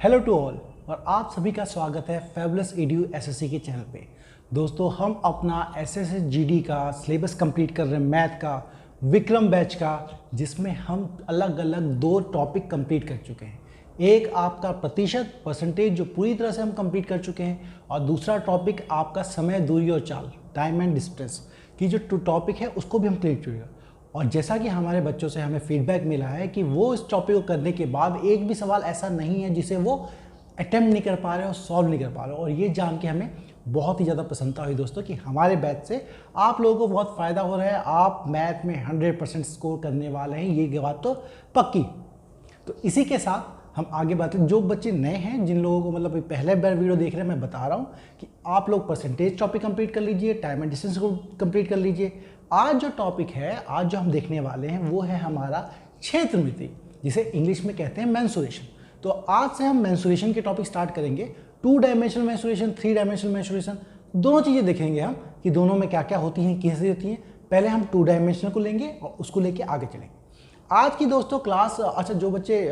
Hello to all और आप सभी का स्वागत है फैबुलस एडू एसएससी के चैनल पे। दोस्तों हम अपना एसएससी जीडी का सिलेबस कंप्लीट कर रहे हैं, मैथ का, विक्रम बैच का, जिसमें हम अलग अलग 2 टॉपिक कंप्लीट कर चुके हैं। एक आपका प्रतिशत परसेंटेज जो पूरी तरह से हम कंप्लीट कर चुके हैं, और दूसरा टॉपिक आपका समय, दूरी और चाल, टाइम एंड डिस्टेंस की जो टॉपिक है उसको भी हम क्लियर कर चुके हैं। और जैसा कि हमारे बच्चों से हमें फीडबैक मिला है कि वो इस टॉपिक को करने के बाद एक भी सवाल ऐसा नहीं है जिसे वो अटेम्प्ट नहीं कर पा रहे और सॉल्व नहीं कर पा रहे। और ये जान के हमें बहुत ही ज़्यादा प्रसन्नता हुई दोस्तों कि हमारे बैच से आप लोगों को बहुत फ़ायदा हो रहा है, आप मैथ में 100% स्कोर करने वाले हैं, ये बात तो पक्की। तो इसी के साथ हम आगे बात करें। जो बच्चे नए हैं, जिन लोगों को मतलब पहले बार वीडियो देख रहे हैं, मैं बता रहा हूँ कि आप लोग परसेंटेज टॉपिक कंप्लीट कर लीजिए, टाइम एंड डिस्टेंस को कंप्लीट कर लीजिए। आज जो टॉपिक है, आज जो हम देखने वाले हैं वो है हमारा क्षेत्रमिति, जिसे इंग्लिश में कहते हैं मेंसुरेशन। तो आज से हम मेंसुरेशन के टॉपिक स्टार्ट करेंगे। 2 डायमेंशनल मेंसुरेशन, 3 डायमेंशनल मेंसुरेशन, दोनों चीज़ें देखेंगे हम कि दोनों में क्या क्या होती हैं, कैसे होती हैं। पहले हम 2 डायमेंशनल को लेंगे और उसको लेके आगे चलेंगे। आज की दोस्तों क्लास, अच्छा जो बच्चे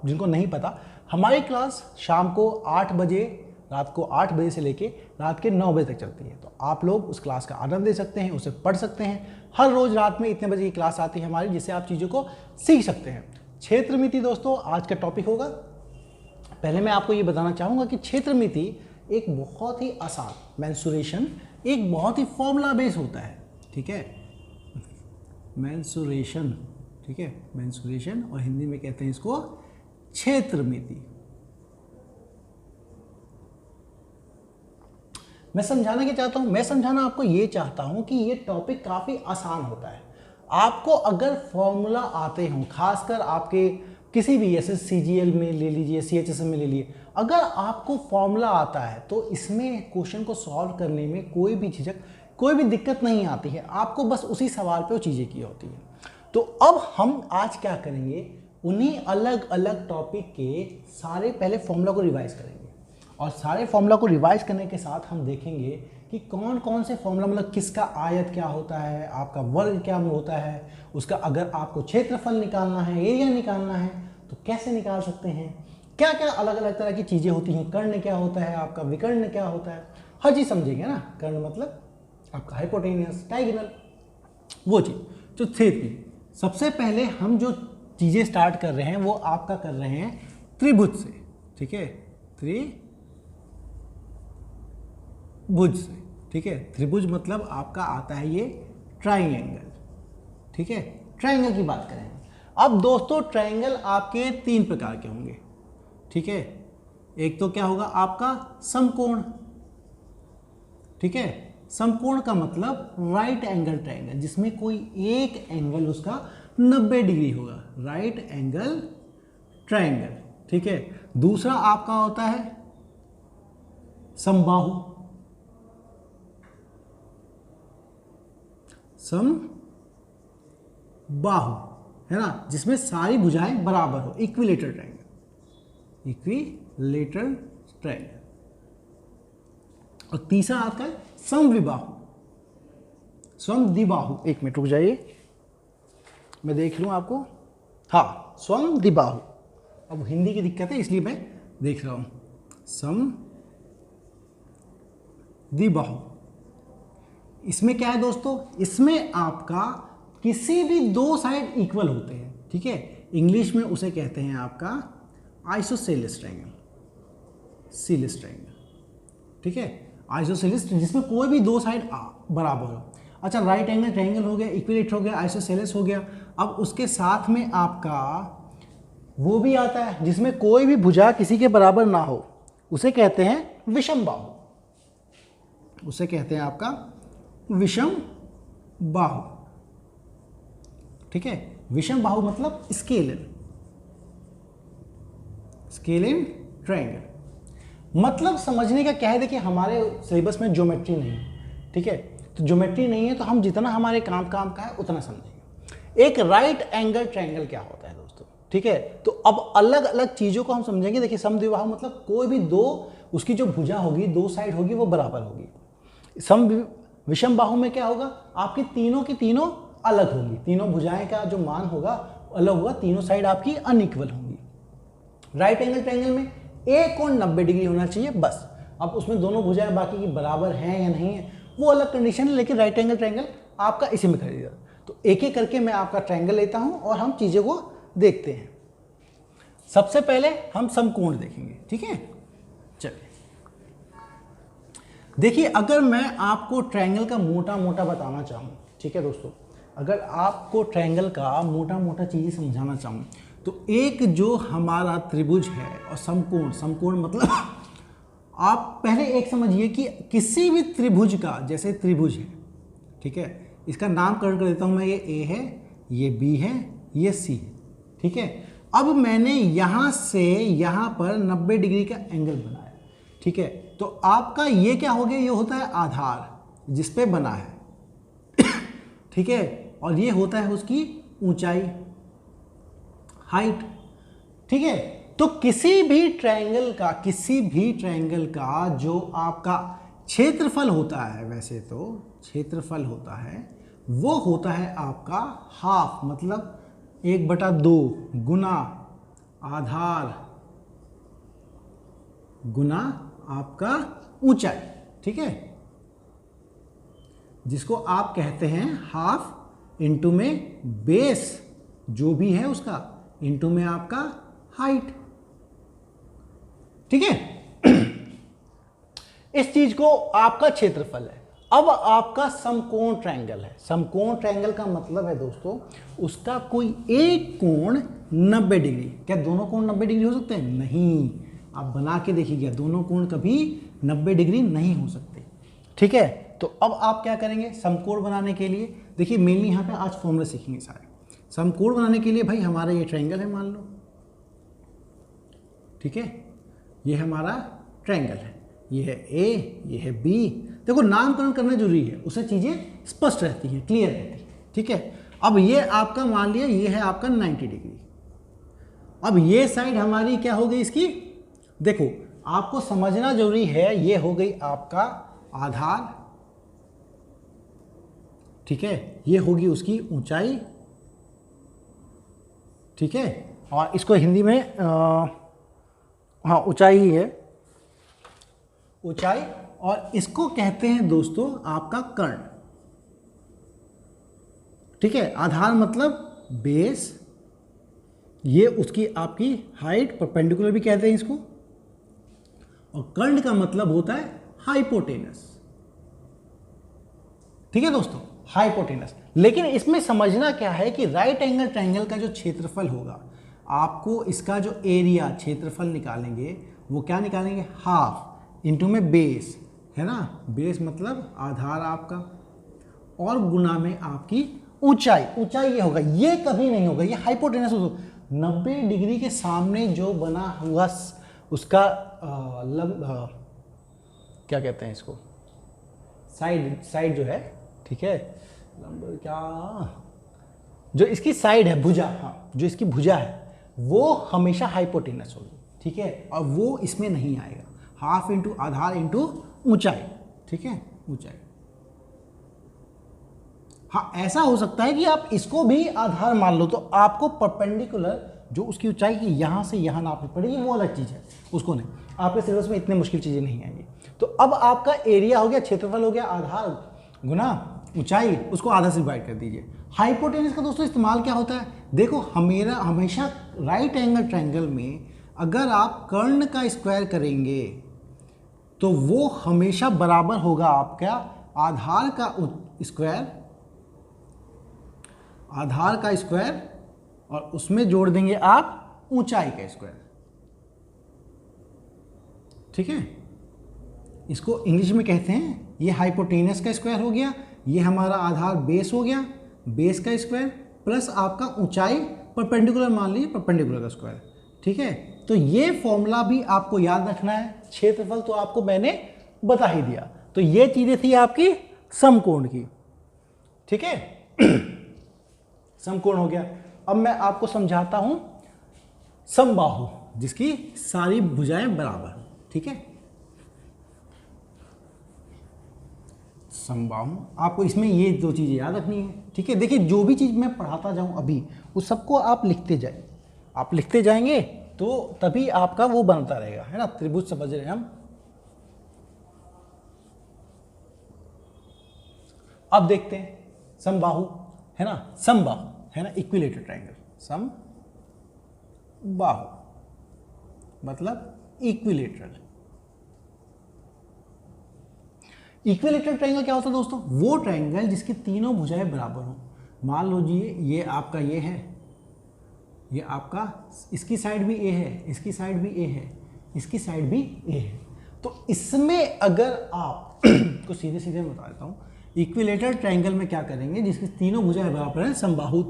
जिनको नहीं पता, हमारी क्लास शाम को 8 बजे, रात को 8 बजे से लेके रात के 9 बजे तक चलती है। तो आप लोग उस क्लास का आनंद ले सकते हैं, उसे पढ़ सकते हैं। हर रोज़ रात में इतने बजे की क्लास आती है हमारी, जिससे आप चीज़ों को सीख सकते हैं। क्षेत्रमिति दोस्तों आज का टॉपिक होगा। पहले मैं आपको ये बताना चाहूँगा कि क्षेत्रमिति एक बहुत ही आसान, मेंसुरेशन एक बहुत ही फॉर्मूला बेस होता है, ठीक है। मेंसुरेशन, ठीक है, मेंसुरेशन, और हिंदी में कहते हैं इसको क्षेत्रमिति। मैं समझाना क्या चाहता हूँ, मैं समझाना आपको ये चाहता हूँ कि ये टॉपिक काफ़ी आसान होता है। आपको अगर फॉर्मूला आते हों, खासकर आपके किसी भी एसएससीजीएल में ले लीजिए, सीएचएसएम में ले लीजिए, अगर आपको फॉर्मूला आता है तो इसमें क्वेश्चन को सॉल्व करने में कोई भी झिझक, कोई भी दिक्कत नहीं आती है। आपको बस उसी सवाल पे वो चीज़ें की होती हैं। तो अब हम आज क्या करेंगे, उन्हीं अलग अलग टॉपिक के सारे पहले फॉर्मूला को रिवाइज करेंगे, और सारे फॉर्मूला को रिवाइज करने के साथ हम देखेंगे कि कौन कौन से फॉर्मूला, मतलब किसका आयत क्या होता है, आपका वर्ग क्या होता है, उसका अगर आपको क्षेत्रफल निकालना है, एरिया निकालना है तो कैसे निकाल सकते हैं, क्या क्या अलग अलग तरह की चीज़ें होती हैं, कर्ण क्या होता है, आपका विकर्ण क्या होता है, हर चीज़ समझेंगे ना। कर्ण मतलब आपका हाइपोटेनियस, डायगोनल, वो चीज़। तो क्षेत्र, सबसे पहले हम जो चीज़ें स्टार्ट कर रहे हैं वो आपका कर रहे हैं त्रिभुज से, ठीक है, त्रिभुज से, ठीक है। त्रिभुज मतलब आपका आता है ये ट्राइंगल, ठीक है। ट्राइंगल की बात करें अब दोस्तों, ट्राइंगल आपके 3 प्रकार के होंगे, ठीक है। एक तो क्या होगा आपका समकोण, ठीक है। समकोण का मतलब राइट एंगल ट्राइंगल, जिसमें कोई एक एंगल उसका 90 डिग्री होगा, राइट एंगल ट्राइंगल, ठीक है। दूसरा आपका होता है समबाहु, समबाहु है ना, जिसमें सारी भुजाएं बराबर हो, इक्विलेटरल ट्राइंगल, इक्विलेटरल ट्राइंगल। और तीसरा आपका है समद्विबाहु, समद्विबाहु। एक मिनट रुक जाइए, मैं देख लूं आपको, हाँ, समद्विबाहु। अब हिंदी की दिक्कत है इसलिए मैं देख रहा हूं। समद्विबाहु, इसमें क्या है दोस्तों, इसमें आपका किसी भी 2 साइड इक्वल होते हैं, ठीक है। इंग्लिश में उसे कहते हैं आपका आइसोसेलेस ट्राइंगल, सेलेस ट्राइंगल, ठीक है, आइसोसेलेस, जिसमें कोई भी 2 साइड बराबर हो। अच्छा, राइट एंगल ट्राइंगल हो गया, इक्विलेटरल हो गया, आइसोसेलेस हो गया। अब उसके साथ में आपका वो भी आता है जिसमें कोई भी भुजा किसी के बराबर ना हो, उसे कहते हैं विषम बाहु, उसे कहते हैं आपका विषम बाहु, ठीक है। विषम बाहु मतलब स्केलर, स्केलिन ट्रायंगल। मतलब समझने का क्या है, देखिए हमारे सिलेबस में ज्योमेट्री नहीं है, ठीक है। तो ज्योमेट्री नहीं है तो हम जितना हमारे काम का है उतना समझेंगे। एक राइट एंगल ट्रायंगल क्या होता है दोस्तों, ठीक है। तो अब अलग अलग चीज़ों को हम समझेंगे। देखिए समद्विबाहु मतलब कोई भी 2, उसकी जो भुजा होगी, 2 साइड होगी वो बराबर होगी। विषम बाहु में क्या होगा, आपकी तीनों की तीनों अलग होगी, तीनों भुजाएं का जो मान होगा अलग होगा, तीनों साइड आपकी अनइक्वल होंगी। राइट एंगल ट्रायंगल में एक कोण 90 डिग्री होना चाहिए बस। अब उसमें दोनों भुजाएं बाकी की बराबर हैं या नहीं है वो अलग कंडीशन है, लेकिन राइट एंगल ट्रायंगल आपका इसी में खरीदा। तो एक एक करके मैं आपका ट्रायंगल लेता हूं और हम चीज़ों को देखते हैं। सबसे पहले हम समकोण देखेंगे, ठीक है। चलिए देखिए, अगर मैं आपको ट्रायंगल का मोटा मोटा बताना चाहूँ, ठीक है दोस्तों, अगर आपको ट्रायंगल का मोटा मोटा चीज़ें समझाना चाहूँ तो एक जो हमारा त्रिभुज है और समकोण, समकोण मतलब आप पहले एक समझिए कि किसी भी त्रिभुज का, जैसे त्रिभुज है, ठीक है, इसका नामकरण कर देता हूँ मैं, ये ए है, ये बी है, ये सी है, ठीक है। अब मैंने यहाँ से यहाँ पर 90 डिग्री का एंगल बनाया, ठीक है। तो आपका ये क्या हो गया, ये होता है आधार जिस पे बना है ठीक है, और ये होता है उसकी ऊंचाई, हाइट, ठीक है। तो किसी भी ट्रायंगल का जो आपका क्षेत्रफल होता है, वैसे तो क्षेत्रफल होता है वो होता है आपका हाफ, मतलब 1/2 गुना आधार गुना आपका ऊंचाई, ठीक है, जिसको आप कहते हैं हाफ इंटू में बेस जो भी है उसका इंटू में आपका हाइट, ठीक है। इस चीज को आपका क्षेत्रफल है। अब आपका समकोण ट्रायंगल है। समकोण ट्रायंगल का मतलब है दोस्तों, उसका कोई एक कोण 90 डिग्री। क्या दोनों कोण 90 डिग्री हो सकते हैं? नहीं। आप बना के देखिएगा, दोनों कोण कभी 90 डिग्री नहीं हो सकते, ठीक है। तो अब आप क्या करेंगे समकोण बनाने के लिए? देखिए मेनली यहाँ पे आज फॉर्मूला सीखेंगे सारे। समकोण बनाने के लिए भाई हमारा ये ट्रायंगल है, मान लो, ठीक है, ये हमारा ट्रायंगल है, ये है ए, ये है बी। देखो नामकरण करना जरूरी है, उससे चीज़ें स्पष्ट रहती हैं, क्लियर रहती है, ठीक है। अब ये आपका मान लिया, ये है आपका 90 डिग्री। अब ये साइड हमारी क्या हो गई इसकी? देखो आपको समझना जरूरी है, ये हो गई आपका आधार, ठीक है, ये होगी उसकी ऊंचाई, ठीक है, और इसको हिंदी में हाँ ऊंचाई ही है, ऊंचाई, और इसको कहते हैं दोस्तों आपका कर्ण, ठीक है। आधार मतलब बेस, ये उसकी आपकी हाइट, परपेंडिकुलर भी कहते हैं इसको, और कर्ण का मतलब होता है हाइपोटेनस, ठीक है दोस्तों, हाइपोटेनस। लेकिन इसमें समझना क्या है कि राइट एंगल ट्रायंगल का जो क्षेत्रफल होगा, आपको इसका जो एरिया क्षेत्रफल निकालेंगे वो क्या निकालेंगे? हाफ इंटू में बेस, है ना, बेस मतलब आधार आपका, और गुना में आपकी ऊंचाई, ऊंचाई ये होगा, ये कभी नहीं होगा, ये हाइपोटेनस होगा। 90 डिग्री के सामने जो बना हुआ उसका क्या कहते हैं इसको, साइड जो है, ठीक है, लंब क्या, जो इसकी साइड है, भुजा, हाँ, जो इसकी भुजा है वो हमेशा हाइपोटेनस होगी, ठीक है, और वो इसमें नहीं आएगा। हाफ इंटू आधार इंटू ऊंचाई, ठीक है, ऊंचाई। हाँ ऐसा हो सकता है कि आप इसको भी आधार मान लो, तो आपको परपेंडिकुलर जो उसकी ऊंचाई की यहाँ से यहाँ नापनी पड़ेगी, वो अलग चीज़ है, उसको नहीं। आपके सिलेबस में इतने मुश्किल चीज़ें नहीं आएंगी। तो अब आपका एरिया हो गया, क्षेत्रफल हो गया, आधार गुना ऊंचाई, उसको आधा से डिवाइड कर दीजिए। हाइपोटेनस का दोस्तों इस्तेमाल क्या होता है? देखो हमेशा राइट एंगल ट्रायंगल में अगर आप कर्ण का स्क्वायर करेंगे तो वो हमेशा बराबर होगा आपका आधार का स्क्वायर, और उसमें जोड़ देंगे आप ऊंचाई का स्क्वायर, ठीक है। इसको इंग्लिश में कहते हैं, ये हाइपोटेनस का स्क्वायर हो गया, ये हमारा आधार बेस हो गया, बेस का स्क्वायर प्लस आपका ऊंचाई परपेंडिकुलर मान लीजिए, परपेंडिकुलर का स्क्वायर, ठीक है। तो ये फॉर्मूला भी आपको याद रखना है। क्षेत्रफल तो आपको मैंने बता ही दिया। तो ये चीजें थी आपकी समकोण की, ठीक है। समकोण हो गया। अब मैं आपको समझाता हूं समबाहु, जिसकी सारी भुजाएं बराबर, ठीक है। समबाहु, आपको इसमें ये दो चीजें याद रखनी है, ठीक है। देखिए जो भी चीज मैं पढ़ाता जाऊं अभी, उस सबको आप लिखते जाए, आप लिखते जाएंगे तो तभी आपका वो बनता रहेगा, है ना, त्रिभुज समझ रहे हैं हम। अब देखते हैं समबाहु, है ना, समबाहु है ना, इक्विलेटरल ट्रायंगल, समबाहु मतलब इक्विलेटरल। इक्विलेटरल ट्रायंगल क्या होता है दोस्तों? वो ट्रायंगल जिसकी तीनों भुजाएं बराबर हो। मान लो जी ये आपका ये है, ये आपका, इसकी साइड भी ए है, इसकी साइड भी ए है, इसकी साइड भी ए है। तो इसमें अगर आप को सीधे सीधे मैं बता देता हूँ, इक्विलेटरल ट्रायंगल में क्या करेंगे, जिसकी तीनों भुजाएं बराबर है, समबाहु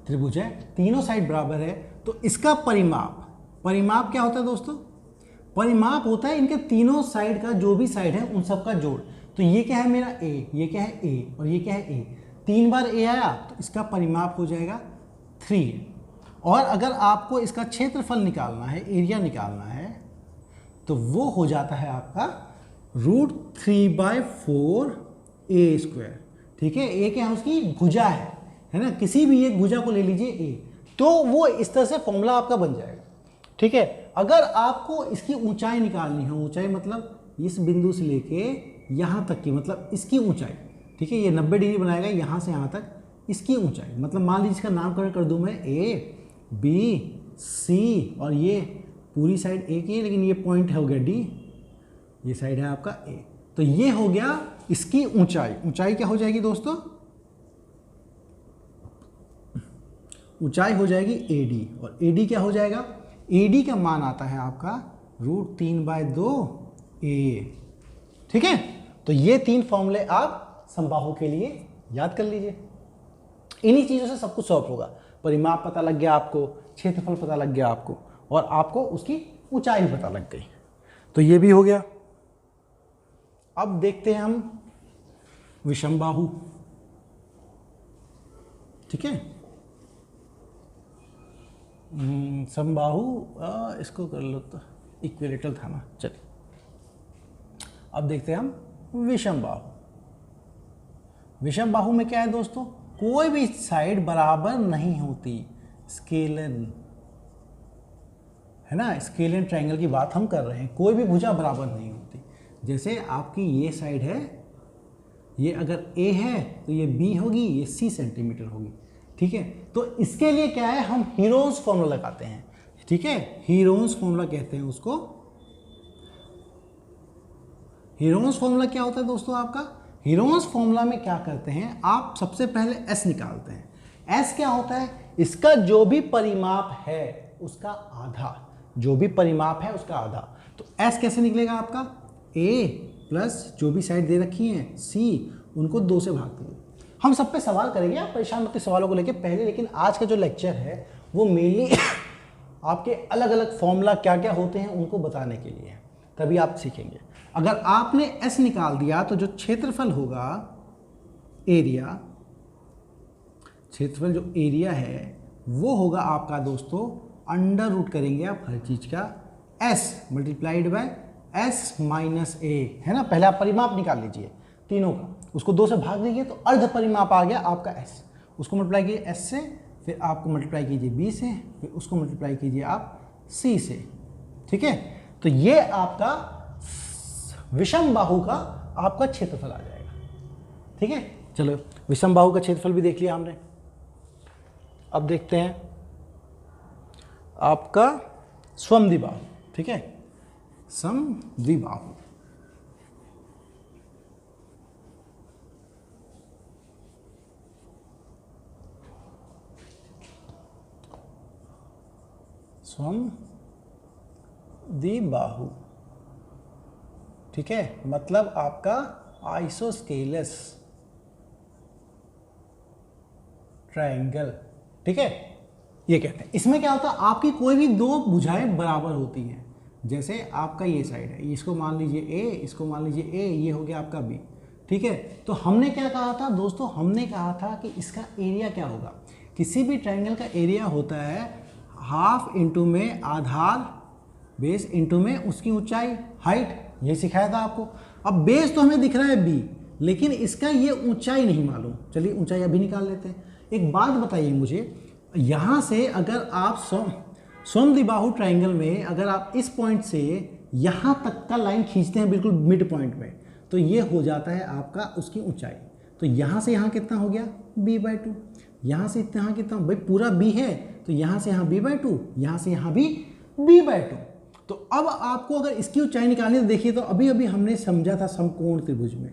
त्रिभुज है, तीनों साइड बराबर है, तो इसका परिमाप क्या होता है दोस्तों? परिमाप होता है इनके तीनों साइड का, जो भी साइड है उन सब का जोड़। तो ये क्या है मेरा ए, ये क्या है ए, और ये क्या है ए, 3 बार ए आया तो इसका परिमाप हो जाएगा 3। और अगर आपको इसका क्षेत्रफल निकालना है, एरिया निकालना है, तो वो हो जाता है आपका √3/4 a²। ठीक है, ए क्या है, उसकी भुजा है ना, किसी भी एक भुजा को ले लीजिए ए, तो वो इस तरह से फॉर्मूला आपका बन जाएगा। ठीक है, अगर आपको इसकी ऊंचाई निकालनी हो, ऊंचाई मतलब इस बिंदु से लेके यहाँ तक की, मतलब इसकी ऊंचाई, ठीक है, ये 90 डिग्री बनाएगा यहाँ से यहाँ तक, इसकी ऊंचाई मतलब मान लीजिए इसका नामकरण कर दूँ मैं ए, बी, सी, और ये पूरी साइड ए की है, लेकिन ये पॉइंट हो गया डी, ये साइड है आपका ए। तो ये हो गया इसकी ऊंचाई। ऊंचाई क्या हो जाएगी दोस्तों? ऊंचाई हो जाएगी एडी, और एडी क्या हो जाएगा? एडी का मान आता है आपका √3/2 ए। ठीक है, तो ये 3 फॉर्मूले आप समबाहु के लिए याद कर लीजिए। इन्हीं चीज़ों से सब कुछ सॉल्व होगा। परिमाप पता लग गया आपको, क्षेत्रफल पता लग गया आपको, और आपको उसकी ऊंचाई भी पता लग गई, तो ये भी हो गया। अब देखते हैं हम विषमबाहु। ठीक है, समबाहु इसको कर लो, तो इक्विलेटरल था ना, चलिए अब देखते हैं हम विषमबाहु। विषमबाहु में क्या है दोस्तों? कोई भी साइड बराबर नहीं होती, स्केलन, है ना, स्केलन ट्रायंगल की बात हम कर रहे हैं, कोई भी भुजा बराबर नहीं होती। जैसे आपकी ये साइड है, ये अगर ए है तो ये बी होगी, ये सी सेंटीमीटर होगी। ठीक है, तो इसके लिए क्या है, हम हीरोन्स फॉर्मूला लगाते हैं। ठीक है, हीरोन्स फॉर्मूला कहते हैं उसको। हीरोन्स फॉर्मूला क्या होता है दोस्तों आपका? हीरोन्स फॉर्मूला में क्या करते हैं, आप सबसे पहले एस निकालते हैं। एस क्या होता है? इसका जो भी परिमाप है उसका आधा, जो भी परिमाप है उसका आधा। तो एस कैसे निकलेगा आपका? ए प्लस जो भी साइड दे रखी है सी, उनको 2 से भाग दो। हम सब पे सवाल करेंगे, आप परेशान मत सवालों को लेके पहले, लेकिन आज का जो लेक्चर है वो मेनली आपके अलग अलग फॉर्मूला क्या क्या होते हैं उनको बताने के लिए, तभी आप सीखेंगे। अगर आपने एस निकाल दिया तो जो क्षेत्रफल होगा, एरिया, क्षेत्रफल जो एरिया है वो होगा आपका दोस्तों √, करेंगे आप हर चीज का, S multiplied by S minus A, है ना। पहले आप परिमाप निकाल लीजिए तीनों का, उसको 2 से भाग दीजिए तो अर्ध परिमाप आ गया आपका एस। उसको मल्टीप्लाई कीजिए एस से, फिर आपको मल्टीप्लाई कीजिए बी से, फिर उसको मल्टीप्लाई कीजिए आप सी से। ठीक है, तो ये आपका विषमबाहु का आपका क्षेत्रफल आ जाएगा। ठीक है, चलो विषमबाहु का क्षेत्रफल भी देख लिया हमने। अब देखते हैं आपका समद्विबाहु। ठीक है, समद्विबाहु। समद्विबाहु, ठीक है, मतलब आपका आइसोस्केलस ट्रायंगल। ठीक है, ये कहते हैं। इसमें क्या होता है, आपकी कोई भी 2 भुजाएं बराबर होती हैं। जैसे आपका ये साइड है, इसको मान लीजिए ए, इसको मान लीजिए ए, ये हो गया आपका बी। ठीक है, तो हमने क्या कहा था दोस्तों? हमने कहा था कि इसका एरिया क्या होगा। किसी भी ट्रायंगल का एरिया होता है हाफ इंटू में आधार, बेस इंटू में उसकी ऊंचाई, हाइट, ये सिखाया था आपको। अब बेस तो हमें दिख रहा है बी, लेकिन इसका ये ऊंचाई नहीं मालूम। चलिए ऊंचाई अभी निकाल लेते हैं। एक बात बताइए मुझे, यहाँ से अगर आप समद्विबाहु ट्राइंगल में अगर आप इस पॉइंट से यहाँ तक का लाइन खींचते हैं बिल्कुल मिड पॉइंट में, तो ये हो जाता है आपका उसकी ऊंचाई। तो यहाँ से यहाँ कितना हो गया b/2, यहाँ से यहाँ कितना, भाई पूरा b है तो यहाँ से यहाँ b/2, यहाँ से यहाँ भी b/2। तो अब आपको अगर इसकी ऊंचाई निकालनी, तो देखिए तो अभी अभी हमने समझा था समकोण त्रिभुज में,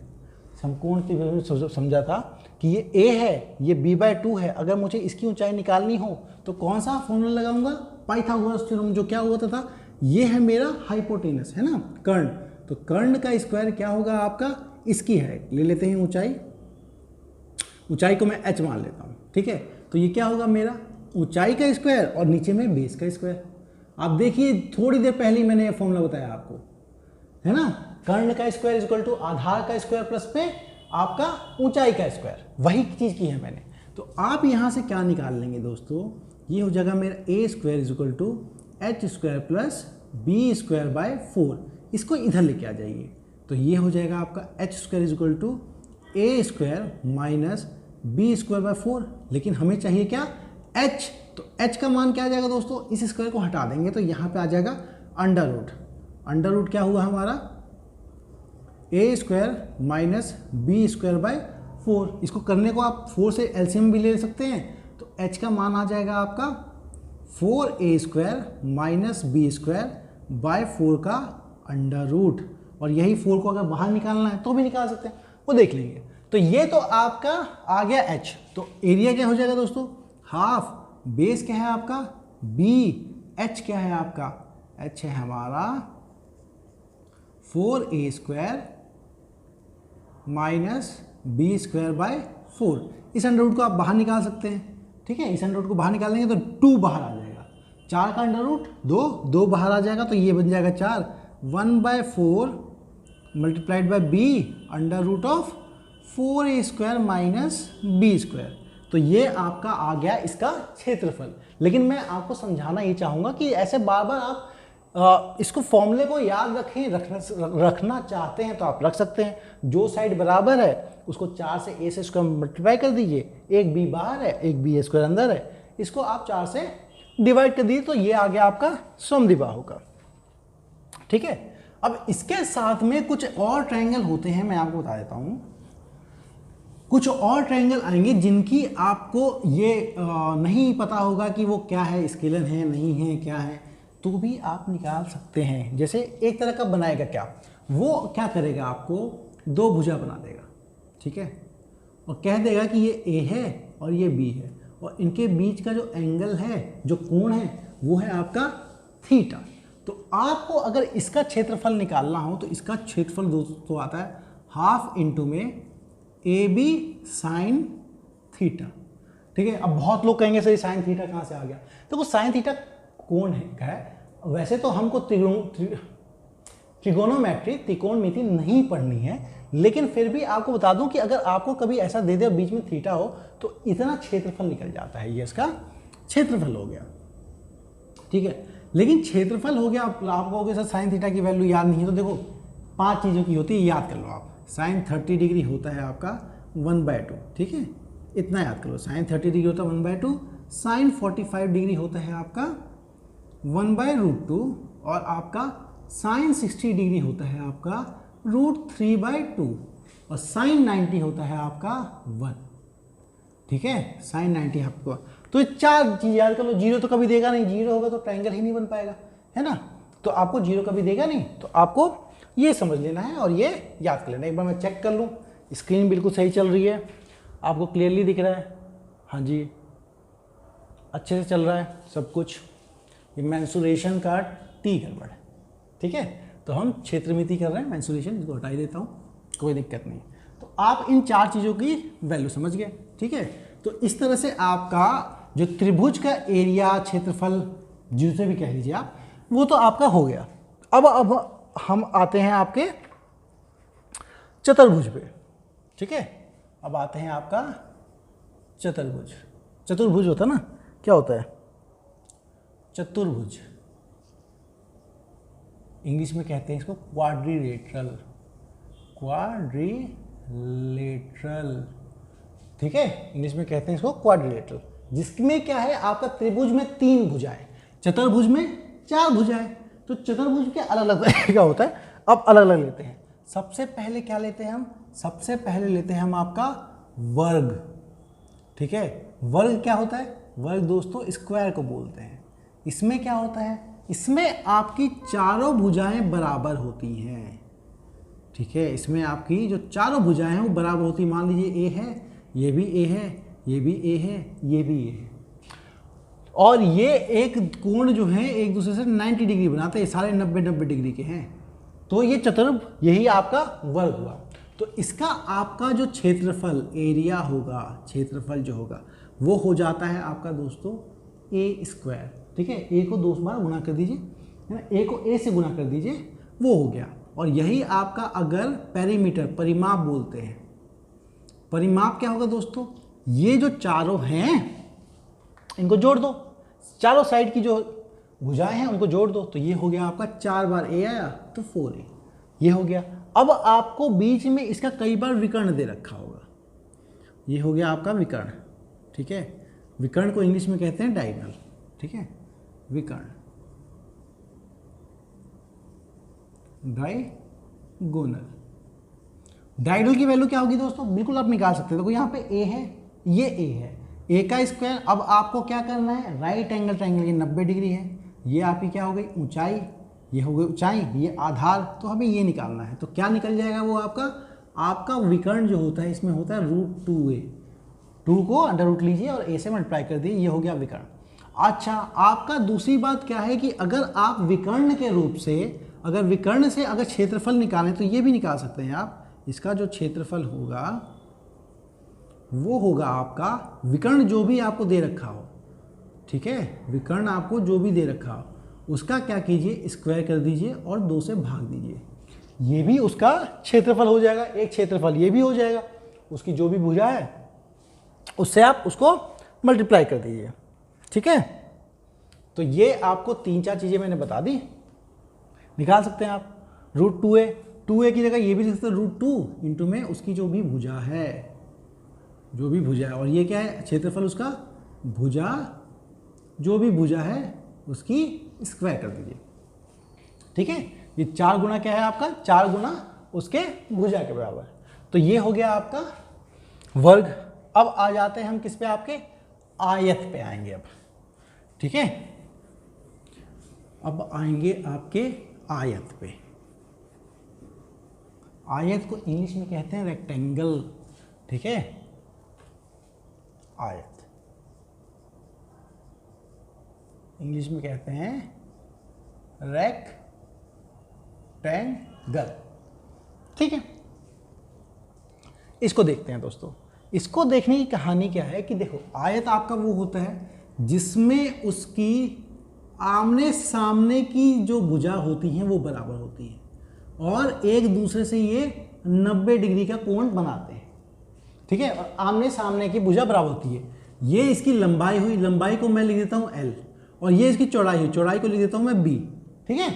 समकोण त्रिभुज में समझा था कि ये a है, ये b/2 है। अगर मुझे इसकी ऊंचाई निकालनी हो तो कौन सा फॉर्मूला लगाऊंगा, पाइथागोरस थ्योरम, जो क्या हुआ था, ये है मेरा हाइपोटेनस, है ना, कर्ण। तो कर्ण का स्क्वायर क्या होगा आपका, इसकी हाइट ले लेते हैं ऊंचाई, ऊंचाई को मैं h मान लेता हूँ, ठीक है। तो ये क्या होगा मेरा ऊंचाई का स्क्वायर और नीचे में बेस का स्क्वायर। आप देखिए थोड़ी देर पहले ही मैंने ये फॉर्मूला बताया आपको, है ना, कर्ण का स्क्वायर इज इक्वल टू आधार का स्क्वायर प्लस पे आपका ऊंचाई का स्क्वायर, वही चीज की है मैंने। तो आप यहां से क्या निकाल लेंगे दोस्तों, ये हो जाएगा मेरा a square is equal to h square plus b square by 4। इसको इधर लेके आ जाइए, तो ये हो जाएगा आपका h square is equal to a square minus b square by 4। लेकिन हमें चाहिए क्या, h। तो h का मान क्या आ जाएगा दोस्तों, इस स्क्वायर को हटा देंगे तो यहाँ पे आ जाएगा अंडर रूट। अंडर रूट क्या हुआ हमारा, a square minus b square by 4। इसको करने को आप 4 से एलसीएम भी ले सकते हैं, तो h का मान आ जाएगा आपका 4a square minus b square by 4 का अंडर रूट। और यही 4 को अगर बाहर निकालना है तो भी निकाल सकते हैं, वो देख लेंगे। तो ये तो आपका आ गया h। तो एरिया क्या हो जाएगा दोस्तों, हाफ, बेस क्या है आपका b, h क्या है आपका, h है हमारा 4a square minus b square by 4। इस अंडर रूट को आप बाहर निकाल सकते हैं, ठीक है। इस अंडर रूट को बाहर निकालेंगे तो 2 बाहर आ जाएगा, 4 का अंडर रूट 2, 2 बाहर आ जाएगा तो ये बन जाएगा 4, 1/4 multiplied by b under root of 4a square minus b square. तो ये आपका आ गया इसका क्षेत्रफल। लेकिन मैं आपको समझाना ये चाहूँगा कि ऐसे बार बार आप इसको फॉर्मूले को याद रखें, रखना चाहते हैं तो आप रख सकते हैं। जो साइड बराबर है उसको 4 से a से स्क्वायर मल्टीप्लाई कर दीजिए, एक b बाहर है एक b स्क्वायर अंदर है, इसको आप 4 से डिवाइड कर दीजिए, तो ये आ गया आपका समद्विबाहु का, ठीक है। अब इसके साथ में कुछ और ट्रायंगल होते हैं, मैं आपको बता देता हूँ। कुछ और ट्रायंगल आएंगे जिनकी आपको ये नहीं पता होगा कि वो क्या है, स्केलर है नहीं है क्या है, तो भी आप निकाल सकते हैं। जैसे एक तरह का बनाएगा क्या, वो क्या करेगा, आपको 2 भुजा बना देगा, ठीक है, और कह देगा कि ये a है और ये b है, और इनके बीच का जो एंगल है, जो कोण है, वो है आपका थीटा। तो आपको अगर इसका क्षेत्रफल निकालना हो तो इसका क्षेत्रफल दोस्तों आता है हाफ इंटू में AB साइन थीटा, ठीक है। अब बहुत लोग कहेंगे सर साइन थीटा कहाँ से आ गया, तो वो साइन थीटा कोण है। वैसे तो हमको त्रिगोनोमेट्री, त्रिकोणमिति नहीं पढ़नी है, लेकिन फिर भी आपको बता दूं कि अगर आपको कभी ऐसा दे दे बीच में थीटा हो तो इतना क्षेत्रफल निकल जाता है, ये इसका क्षेत्रफल हो गया, ठीक है। लेकिन क्षेत्रफल हो गया, आप कहोगे सर साइन थीटा की वैल्यू याद नहीं है, तो देखो 5 चीज़ों की होती है, याद कर लो आप। साइन 30 डिग्री होता है आपका 1/2, ठीक है, इतना याद कर लो। साइन 30 डिग्री होता है 1/2, साइन 45 डिग्री होता है आपका 1/√2, और आपका साइन 60 डिग्री होता है आपका √3/2, और साइन 90 होता है आपका 1, ठीक है। साइन 90 आपको, तो ये 4 चीज याद कर लो। जीरो तो कभी देगा नहीं, जीरो होगा तो ट्रायंगल ही नहीं बन पाएगा, है ना। तो आपको जीरो कभी देगा नहीं, तो आपको ये समझ लेना है और ये याद कर लेना। एक बार मैं चेक कर लूँ, स्क्रीन बिल्कुल सही चल रही है, आपको क्लियरली दिख रहा है, हाँ जी अच्छे से चल रहा है सब कुछ। ये मेंसुरेशन का टी गड़बड़ है, ठीक है। तो हम क्षेत्रमिति कर रहे हैं, मेंसुरेशन इसको हटा ही देता हूँ, कोई दिक्कत नहीं। तो आप इन 4 चीज़ों की वैल्यू समझ गए, ठीक है। तो इस तरह से आपका जो त्रिभुज का एरिया, क्षेत्रफल, जिसे भी कह लीजिए आप, वो तो आपका हो गया। अब हम आते हैं आपके चतुर्भुज पे, ठीक है। अब आते हैं आपका चतुर्भुज। चतुर्भुज होता है ना, क्या होता है चतुर्भुज, इंग्लिश में कहते हैं इसको क्वाड्रिलेटरल, क्वाड्रिलेटरल, ठीक है, इंग्लिश में कहते हैं इसको क्वाड्रिलेटरल, जिसमें क्या है आपका त्रिभुज में 3 भुजाएं, चतुर्भुज में 4 भुजाएं, तो चतुर्भुज के अलग अलग तरह का होता है। अब अलग अलग लेते हैं। सबसे पहले क्या लेते हैं हम? सबसे पहले लेते हैं हम आपका वर्ग। ठीक है, वर्ग क्या होता है? वर्ग दोस्तों स्क्वायर को बोलते हैं। इसमें क्या होता है? इसमें आपकी चारों भुजाएं बराबर होती हैं। ठीक है, इसमें आपकी जो चारों भुजाएं हैं वो बराबर होती है। मान लीजिए ए है, ये भी ए है, ये भी ए है, ये भी ए है, और ये एक कोण जो है एक दूसरे से 90 डिग्री बनाते हैं, सारे 90 डिग्री के हैं। तो ये चतुर्भुज, यही आपका वर्ग हुआ। तो इसका आपका जो क्षेत्रफल एरिया होगा, क्षेत्रफल जो होगा वो हो जाता है आपका दोस्तों ए स्क्वायर। ठीक है, ए को 2 बार गुणा कर दीजिए, है ना, ए को ए से गुणा कर दीजिए, वो हो गया। और यही आपका अगर पेरीमीटर, परिमाप बोलते हैं। परिमाप क्या होगा दोस्तों? ये जो चारों हैं इनको जोड़ दो, चारों साइड की जो भुजाएं हैं उनको जोड़ दो, तो ये हो गया आपका 4 बार ए आया तो 4a, ये हो गया। अब आपको बीच में इसका कई बार विकर्ण दे रखा होगा, ये हो गया आपका विकर्ण। ठीक है, विकर्ण को इंग्लिश में कहते हैं डायगोनल। ठीक है, विकर्ण, डायगोनल। डायगोनल की वैल्यू क्या होगी दोस्तों? बिल्कुल आप निकाल सकते हो। देखो यहाँ पे ए है, ये ए है, ए का स्क्वायर। अब आपको क्या करना है? राइट एंगल ट्रायंगल, ये 90 डिग्री है, ये आपकी क्या हो गई? ऊंचाई, ये हो गई ऊंचाई, ये आधार। तो हमें ये निकालना है, तो क्या निकल जाएगा? वो आपका विकर्ण जो होता है इसमें होता है √2a। 2 को अंडर रूट लीजिए और a से मल्टीप्लाई कर दिए, ये हो गया विकर्ण। अच्छा, आपका दूसरी बात क्या है कि अगर आप विकर्ण के रूप से, अगर विकर्ण से अगर क्षेत्रफल निकालें तो ये भी निकाल सकते हैं आप। इसका जो क्षेत्रफल होगा वो होगा आपका विकर्ण जो भी आपको दे रखा हो। ठीक है, विकर्ण आपको जो भी दे रखा हो उसका क्या कीजिए? स्क्वायर कर दीजिए और 2 से भाग दीजिए, ये भी उसका क्षेत्रफल हो जाएगा। एक क्षेत्रफल ये भी हो जाएगा, उसकी जो भी भुजा है उससे आप उसको मल्टीप्लाई कर दीजिए। ठीक है, तो ये आपको 3-4 चीज़ें मैंने बता दी, निकाल सकते हैं आप। √2a, 2a की जगह ये भी लिख सकते हैं √2 इंटू में उसकी जो भी भुजा है, जो भी भुजा है। और ये क्या है? क्षेत्रफल उसका, भुजा, जो भी भुजा है उसकी स्क्वायर कर दीजिए। ठीक है, ये 4 गुना क्या है आपका? 4 गुना उसके भुजा के बराबर। तो ये हो गया आपका वर्ग। अब आ जाते हैं हम किस पे? आपके आयत पे आएंगे अब। ठीक है, अब आएंगे आपके आयत पे। आयत को इंग्लिश में कहते हैं रेक्टेंगल। ठीक है, आयत इंग्लिश में कहते हैं रेक्टेंगल। ठीक है, इसको देखते हैं दोस्तों। इसको देखने की कहानी क्या है कि देखो, आयत आपका वो होता है जिसमें उसकी आमने सामने की जो भुजा होती हैं वो बराबर होती हैं और एक दूसरे से ये 90 डिग्री का कोण बनाते हैं। ठीक है, और आमने सामने की भुजा बराबर होती है। ये इसकी लंबाई हुई, लंबाई को मैं लिख देता हूँ L, और ये इसकी चौड़ाई हुई, चौड़ाई को लिख देता हूँ मैं B। ठीक है,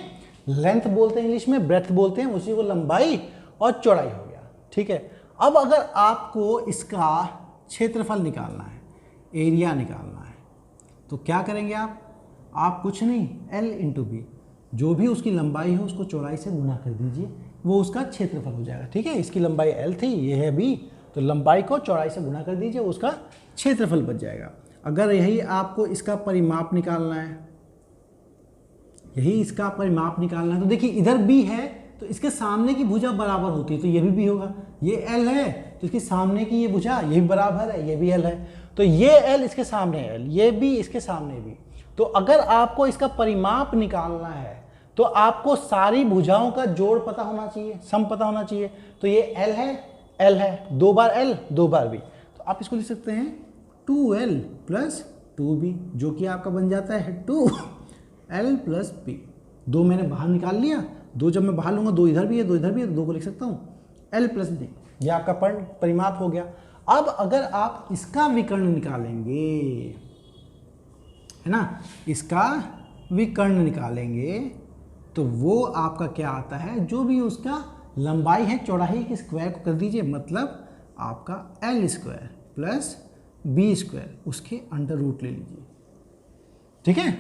लेंथ बोलते हैं इंग्लिश में, ब्रेथ बोलते हैं, उसी को लंबाई और चौड़ाई हो गया। ठीक है, अब अगर आपको इसका क्षेत्रफल निकालना है, एरिया निकालना है, तो क्या करेंगे आप कुछ नहीं, L इंटू B, जो भी उसकी लंबाई है उसको चौड़ाई से गुना कर दीजिए, वो उसका क्षेत्रफल हो जाएगा। ठीक है, इसकी लंबाई L थी, ये है B, तो लंबाई को चौड़ाई से गुना कर दीजिए, उसका क्षेत्रफल बच जाएगा। अगर यही आपको इसका परिमाप निकालना है, यही इसका परिमाप निकालना है, तो देखिए इधर B है तो इसके सामने की भुजा बराबर होती है, तो ये भी B होगा। ये L है तो इसके सामने की ये भुजा ये भी बराबर है, ये भी L है, तो ये L इसके सामने L, ये B इसके सामने B। तो अगर आपको इसका परिमाप निकालना है तो आपको सारी भुजाओं का जोड़ पता होना चाहिए, सम पता होना चाहिए। तो ये L है, 2 बार L 2 बार B, तो आप इसको लिख सकते हैं 2L प्लस 2B, जो कि आपका बन जाता है 2L प्लस B। 2 मैंने बाहर निकाल लिया, 2 जब मैं बाहर लूँगा 2 इधर भी है, 2 इधर भी है, तो 2 को लिख सकता हूँ L प्लस B। ये आपका परिमाप हो गया। अब अगर आप इसका विकर्ण निकालेंगे, है ना, इसका विकर्ण निकालेंगे तो वो आपका क्या आता है, जो भी उसका लंबाई है चौड़ाई के स्क्वायर को कर दीजिए, मतलब आपका L square plus B square, उसके अंडर रूट ले लीजिए। ठीक है,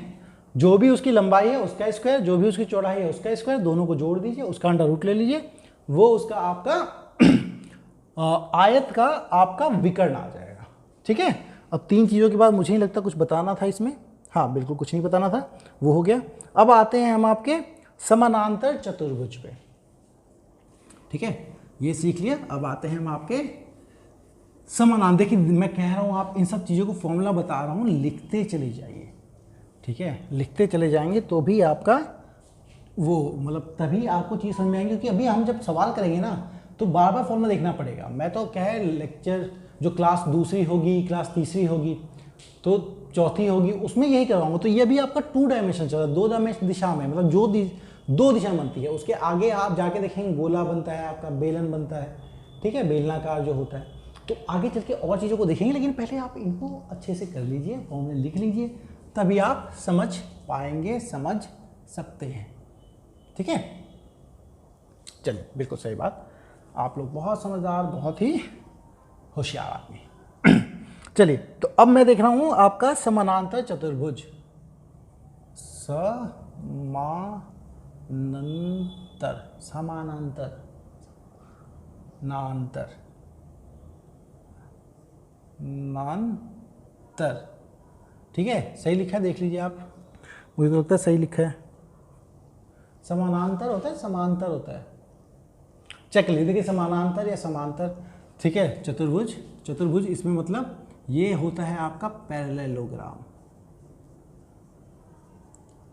जो भी उसकी लंबाई है उसका स्क्वायर, जो भी उसकी चौड़ाई है उसका स्क्वायर, दोनों को जोड़ दीजिए, उसका अंडर रूट ले लीजिए, वो उसका आपका आयत का आपका विकर्ण आ जाएगा। ठीक है, अब 3 चीज़ों के बाद मुझे नहीं लगता कुछ बताना था इसमें, हाँ बिल्कुल कुछ नहीं बताना था, वो हो गया। अब आते हैं हम आपके समानांतर चतुर्भुज पे। ठीक है, ये सीख लिया। अब आते हैं हम आपके समानांतर। देखिए मैं कह रहा हूँ आप इन सब चीज़ों को फॉर्मूला बता रहा हूँ, लिखते चले जाइए। ठीक है, लिखते चले जाएंगे तो भी आपका वो मतलब तभी आपको चीज़ समझ में आएंगी, क्योंकि अभी हम जब सवाल करेंगे ना तो बार बार फॉर्मूला देखना पड़ेगा। मैं तो क्या है, लेक्चर जो क्लास दूसरी होगी, क्लास तीसरी होगी, तो चौथी होगी, उसमें यही करवाऊंगा। तो ये भी आपका 2 डायमेंशन चल रहा है, 2 डायमेंशन दिशा में, मतलब जो 2 दिशा बनती है। उसके आगे आप जाके देखेंगे गोला बनता है, आपका बेलन बनता है। ठीक है, बेलनाकार जो होता है। तो आगे चल के और चीज़ों को देखेंगे, लेकिन पहले आप इनको अच्छे से कर लीजिए, फॉर्मूले लिख लीजिए, तभी आप समझ पाएंगे, समझ सकते हैं। ठीक है, चलिए बिल्कुल सही बात, आप लोग बहुत समझदार, बहुत ही होशियार आदमी। चलिए, तो अब मैं देख रहा हूं आपका समानांतर चतुर्भुज, समानांतर नांतर। ठीक है, सही लिखा है, देख लीजिए आप, मुझे तो लगता है सही लिखा है। समानांतर होता है, समांतर होता है, चेक लीजिए, देखिए समानांतर या समांतर। ठीक है, चतुर्भुज, चतुर्भुज इसमें मतलब ये होता है आपका पैरेललोग्राम।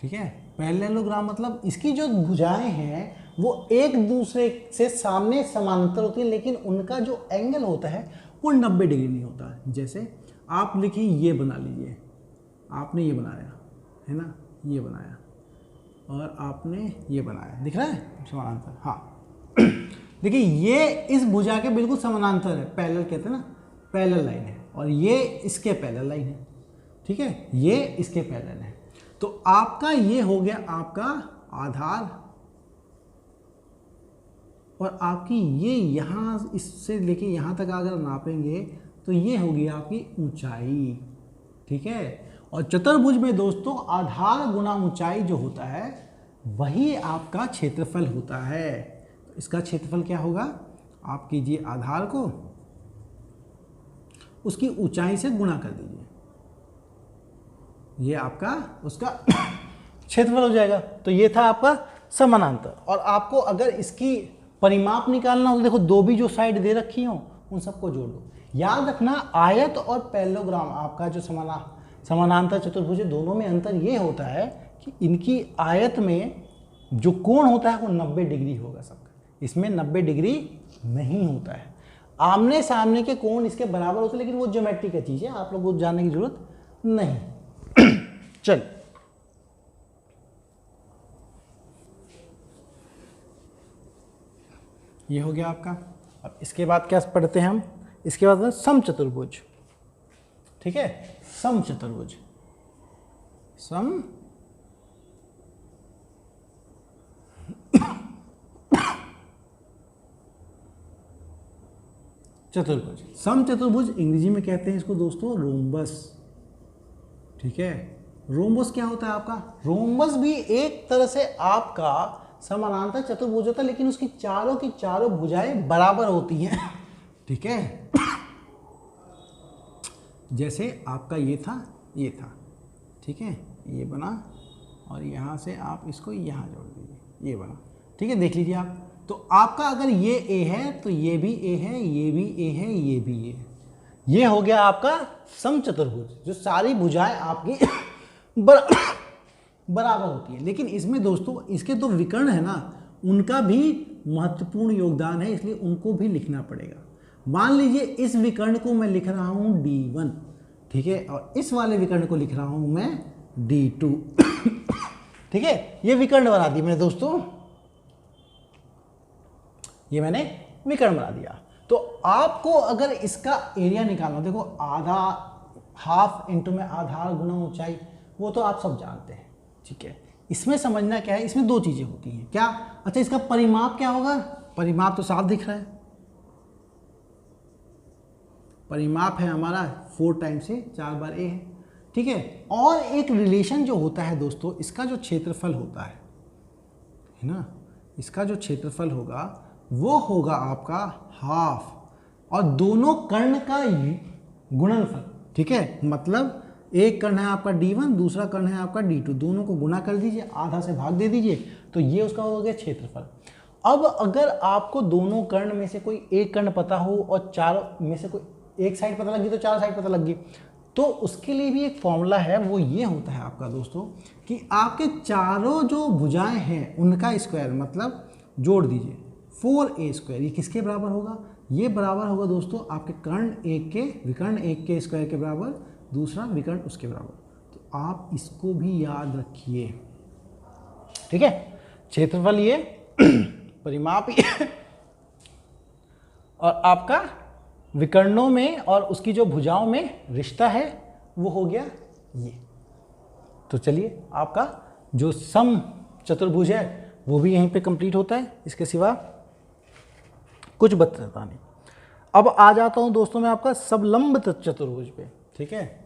ठीक है, पैरेललोग्राम मतलब इसकी जो भुजाएं हैं वो एक दूसरे से सामने समांतर होती है, लेकिन उनका जो एंगल होता है वो 90 डिग्री नहीं होता है। जैसे आप लिखिए, ये बना लीजिए, आपने ये बनाया है ना, ये बनाया, और आपने ये बनाया, दिख रहा है समानांतर। हाँ देखिए, ये इस भुजा के बिल्कुल समानांतर है, पैरेलल कहते हैं ना, पैरेलल लाइन है, और ये इसके पैरेलल लाइन है। ठीक है, ये इसके पैरेलल है। तो आपका ये हो गया आपका आधार, और आपकी ये यहाँ इससे लेके यहाँ तक अगर नापेंगे तो ये होगी आपकी ऊंचाई। ठीक है, और चतुर्भुज में दोस्तों आधार गुना ऊंचाई जो होता है वही आपका क्षेत्रफल होता है। तो इसका क्षेत्रफल क्या होगा, आप कीजिए आधार को उसकी ऊंचाई से गुणा कर दीजिए, ये आपका उसका क्षेत्रफल हो जाएगा। तो ये था आपका समानांतर। और आपको अगर इसकी परिमाप निकालना हो तो देखो, 2 भी जो साइड दे रखी हो उन सबको जोड़ दो। याद रखना, आयत और पैरेललोग्राम आपका जो समानांतर चतुर्भुज है, दोनों में अंतर ये होता है कि इनकी आयत में जो कोण होता है वो 90 डिग्री होगा सबका, इसमें 90 डिग्री नहीं होता है। आमने सामने के कोण इसके बराबर होते हैं, लेकिन वो ज्योमेट्री का चीज़ है, आप लोगों को जानने की जरूरत नहीं। चल, ये हो गया आपका। अब इसके बाद क्या पढ़ते हैं हम, इसके बाद समचतुर्भुज। ठीक है, समचतुर्भुज, सम चतुर्भुज। समचतुर्भुज इंग्लिश में कहते हैं इसको दोस्तों रोम्बस। ठीक है, रोम्बस क्या होता है आपका, रोम्बस भी एक तरह से आपका समानांतर चतुर्भुज होता है, लेकिन उसकी चारों की चारों भुजाएं बराबर होती हैं। ठीक है, जैसे आपका ये था, ये था, ठीक है, ये बना, और यहाँ से आप इसको यहाँ जोड़ दीजिए, ये बना। ठीक है, देख लीजिए आप, तो आपका अगर ये ए है तो ये भी ए है, ये भी ए है, ये भी ए है। ये हो गया आपका समचतुर्भुज, जो सारी भुजाएं आपकी बराबर होती है। लेकिन इसमें दोस्तों इसके 2 विकर्ण है ना, उनका भी महत्वपूर्ण योगदान है, इसलिए उनको भी लिखना पड़ेगा। मान लीजिए इस विकर्ण को मैं लिख रहा हूं D1, ठीक है, और इस वाले विकर्ण को लिख रहा हूं मैं D2। ठीक है, ये विकर्ण बना दी मैंने दोस्तों, ये मैंने विकर्ण बना दिया। तो आपको अगर इसका एरिया निकालना, देखो आधा, हाफ इंटू में आधार गुना ऊंचाई, वो तो आप सब जानते हैं। ठीक है, इसमें समझना क्या है, इसमें 2 चीजें होती हैं क्या। अच्छा, इसका परिमाप क्या होगा, परिमाप तो साफ दिख रहा है, परिमाप है हमारा 4 टाइम्स से 4 बार ए है। ठीक है। और एक रिलेशन जो होता है दोस्तों, इसका जो क्षेत्रफल होता है ना, इसका जो क्षेत्रफल होगा वो होगा आपका हाफ, और दोनों कर्ण का गुणनफल, ठीक है। मतलब एक कर्ण है आपका d1, दूसरा कर्ण है आपका d2, दोनों को गुणा कर दीजिए, आधा से भाग दे दीजिए, तो ये उसका हो गया क्षेत्रफल। अब अगर आपको दोनों कर्ण में से कोई एक कर्ण पता हो और चारों में से कोई एक साइड पता लगी तो चार साइड पता लगी, तो उसके लिए भी एक फॉर्मूला है, वो ये होता है आपका दोस्तों कि आपके चारों जो भुजाएं हैं उनका स्क्वायर मतलब जोड़ दीजिए 4a²। ये किसके बराबर होगा? ये बराबर होगा दोस्तों आपके कर्ण एक के विकर्ण एक के स्क्वायर के बराबर, दूसरा विकर्ण उसके बराबर। तो आप इसको भी याद रखिए, ठीक है। क्षेत्रफल ये, परिमाप ये, और आपका विकर्णों में और उसकी जो भुजाओं में रिश्ता है वो हो गया ये। तो चलिए, आपका जो सम चतुर्भुज है वो भी यहीं पे कंप्लीट होता है, इसके सिवा कुछ बचता नहीं। अब आ जाता हूं दोस्तों मैं आपका सबलंब चतुर्भुज पे, ठीक है।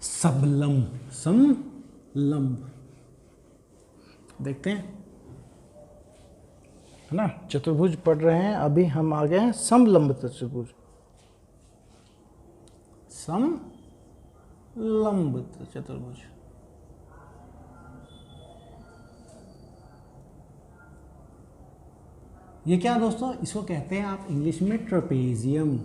सबलंब, समलंब देखते हैं, है ना। चतुर्भुज पढ़ रहे हैं, अभी हम आ गए हैं समलंब चतुर्भुज। समलंब चतुर्भुज, ये क्या दोस्तों? इसको कहते हैं आप इंग्लिश में ट्रेपेजियम,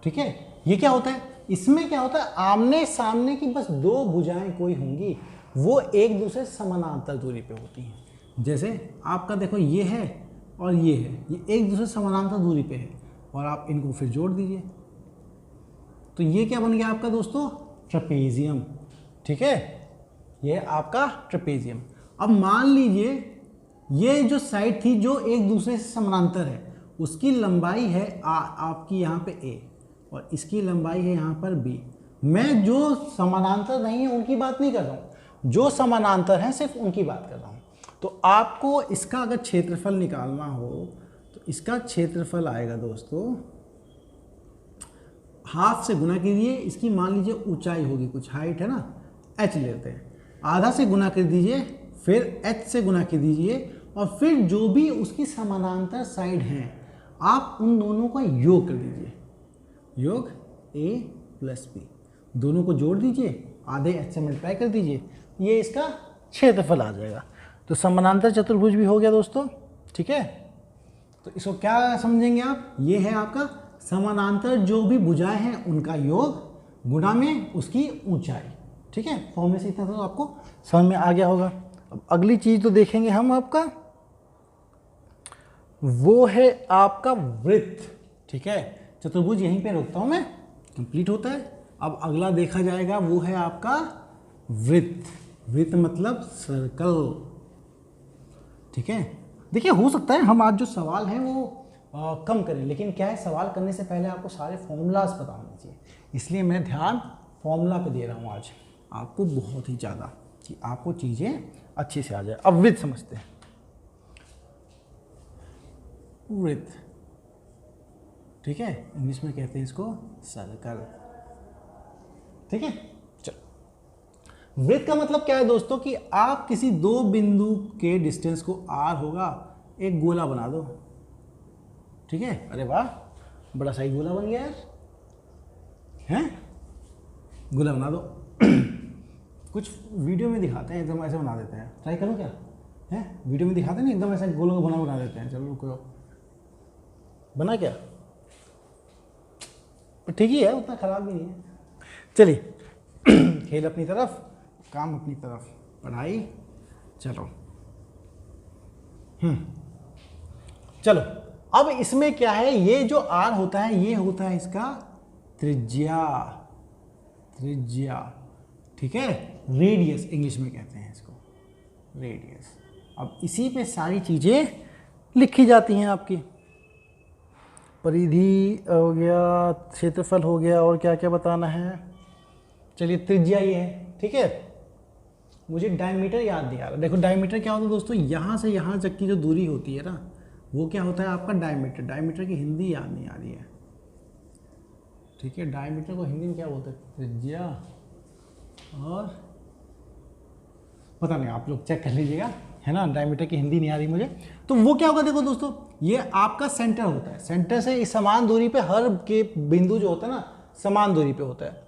ठीक है। ये क्या होता है? इसमें क्या होता है, आमने सामने की बस दो भुजाएं कोई होंगी, वो एक दूसरे समानांतर दूरी पे होती हैं। जैसे आपका देखो ये है और ये है, ये एक दूसरे समानांतर दूरी पे है, और आप इनको फिर जोड़ दीजिए, तो ये क्या बन गया आपका दोस्तों? ट्रेपेजियम, ठीक है। ये आपका ट्रेपेजियम। अब मान लीजिए ये जो साइड थी जो एक दूसरे से समानांतर है, उसकी लंबाई है आपकी यहाँ पे a, और इसकी लंबाई है यहाँ पर b। मैं जो समानांतर नहीं है उनकी बात नहीं कर रहा हूँ, जो समानांतर हैं सिर्फ उनकी बात कर रहा हूँ। तो आपको इसका अगर क्षेत्रफल निकालना हो तो इसका क्षेत्रफल आएगा दोस्तों, हाफ से गुना कीजिए, इसकी मान लीजिए ऊंचाई होगी, कुछ हाइट है ना, h लेते हैं, आधा से गुना कर दीजिए, फिर h से गुना कर दीजिए, और फिर जो भी उसकी समानांतर साइड हैं आप उन दोनों का योग कर दीजिए, योग a प्लस b, दोनों को जोड़ दीजिए, आधे h से मल्टीप्लाई कर दीजिए, ये इसका क्षेत्रफल आ जाएगा। तो समानांतर चतुर्भुज भी हो गया दोस्तों, ठीक है। तो इसको क्या समझेंगे आप? ये है आपका समानांतर जो भी भुजाएं हैं उनका योग गुणा में उसकी ऊंचाई, ठीक है। फॉर्मूले से इतना तो आपको समझ में आ गया होगा। अब अगली चीज तो देखेंगे हम आपका, वो है आपका वृत्त, ठीक है। चतुर्भुज यहीं पे रोकता हूं मैं, कंप्लीट होता है। अब अगला देखा जाएगा वो है आपका वृत्त। वृत्त मतलब सर्कल, ठीक है। देखिए, हो सकता है हम आज जो सवाल हैं वो कम करें, लेकिन क्या है, सवाल करने से पहले आपको सारे फॉर्मूलाज पता होने चाहिए, इसलिए मैं ध्यान फॉर्मूला पे दे रहा हूँ आज आपको बहुत ही ज़्यादा, कि आपको चीज़ें अच्छे से आ जाए। अब वृत्त समझते हैं। वृत्त, ठीक है, इंग्लिश में कहते हैं इसको सर्कल, ठीक है। चलो, वृत्त का मतलब क्या है दोस्तों, कि आप किसी दो बिंदु के डिस्टेंस को r होगा, एक गोला बना दो, ठीक है। अरे वाह, बड़ा सही गोला बन गया यार, हैं? गोला बना दो। कुछ वीडियो में दिखाते हैं एकदम ऐसे बना देते हैं, ट्राई करो क्या है? वीडियो में दिखाते हैं ना एकदम ऐसे गोलों को बना देते हैं। चलो रुको, बना क्या? पर ठीक ही है, उतना खराब भी नहीं है। चलिए, खेल अपनी तरफ, काम अपनी तरफ, पढ़ाई चलो। चलो, अब इसमें क्या है, ये जो r होता है ये होता है इसका त्रिज्या, त्रिज्या, ठीक है। रेडियस इंग्लिश में कहते हैं इसको, रेडियस। अब इसी पे सारी चीजें लिखी जाती हैं आपकी, परिधि हो गया, क्षेत्रफल हो गया, और क्या क्या बताना है। चलिए, त्रिज्या ये है, ठीक है। मुझे डायमीटर याद नहीं आ रहा। देखो, डायमीटर क्या होता है दोस्तों, यहाँ से यहाँ तक की जो दूरी होती है ना, वो क्या होता है आपका डायमीटर। डायमीटर की हिंदी याद नहीं आ रही है, ठीक है, डायमीटर को हिंदी में क्या बोलते हैं, त्रिज्या, और पता नहीं, आप लोग चेक कर लीजिएगा, है ना, डायमीटर की हिंदी नहीं आ रही मुझे। तो वो क्या होगा, देखो दोस्तों, ये आपका सेंटर होता है, सेंटर से इस समान दूरी पे हर के बिंदु जो होता है ना समान दूरी पे होता है।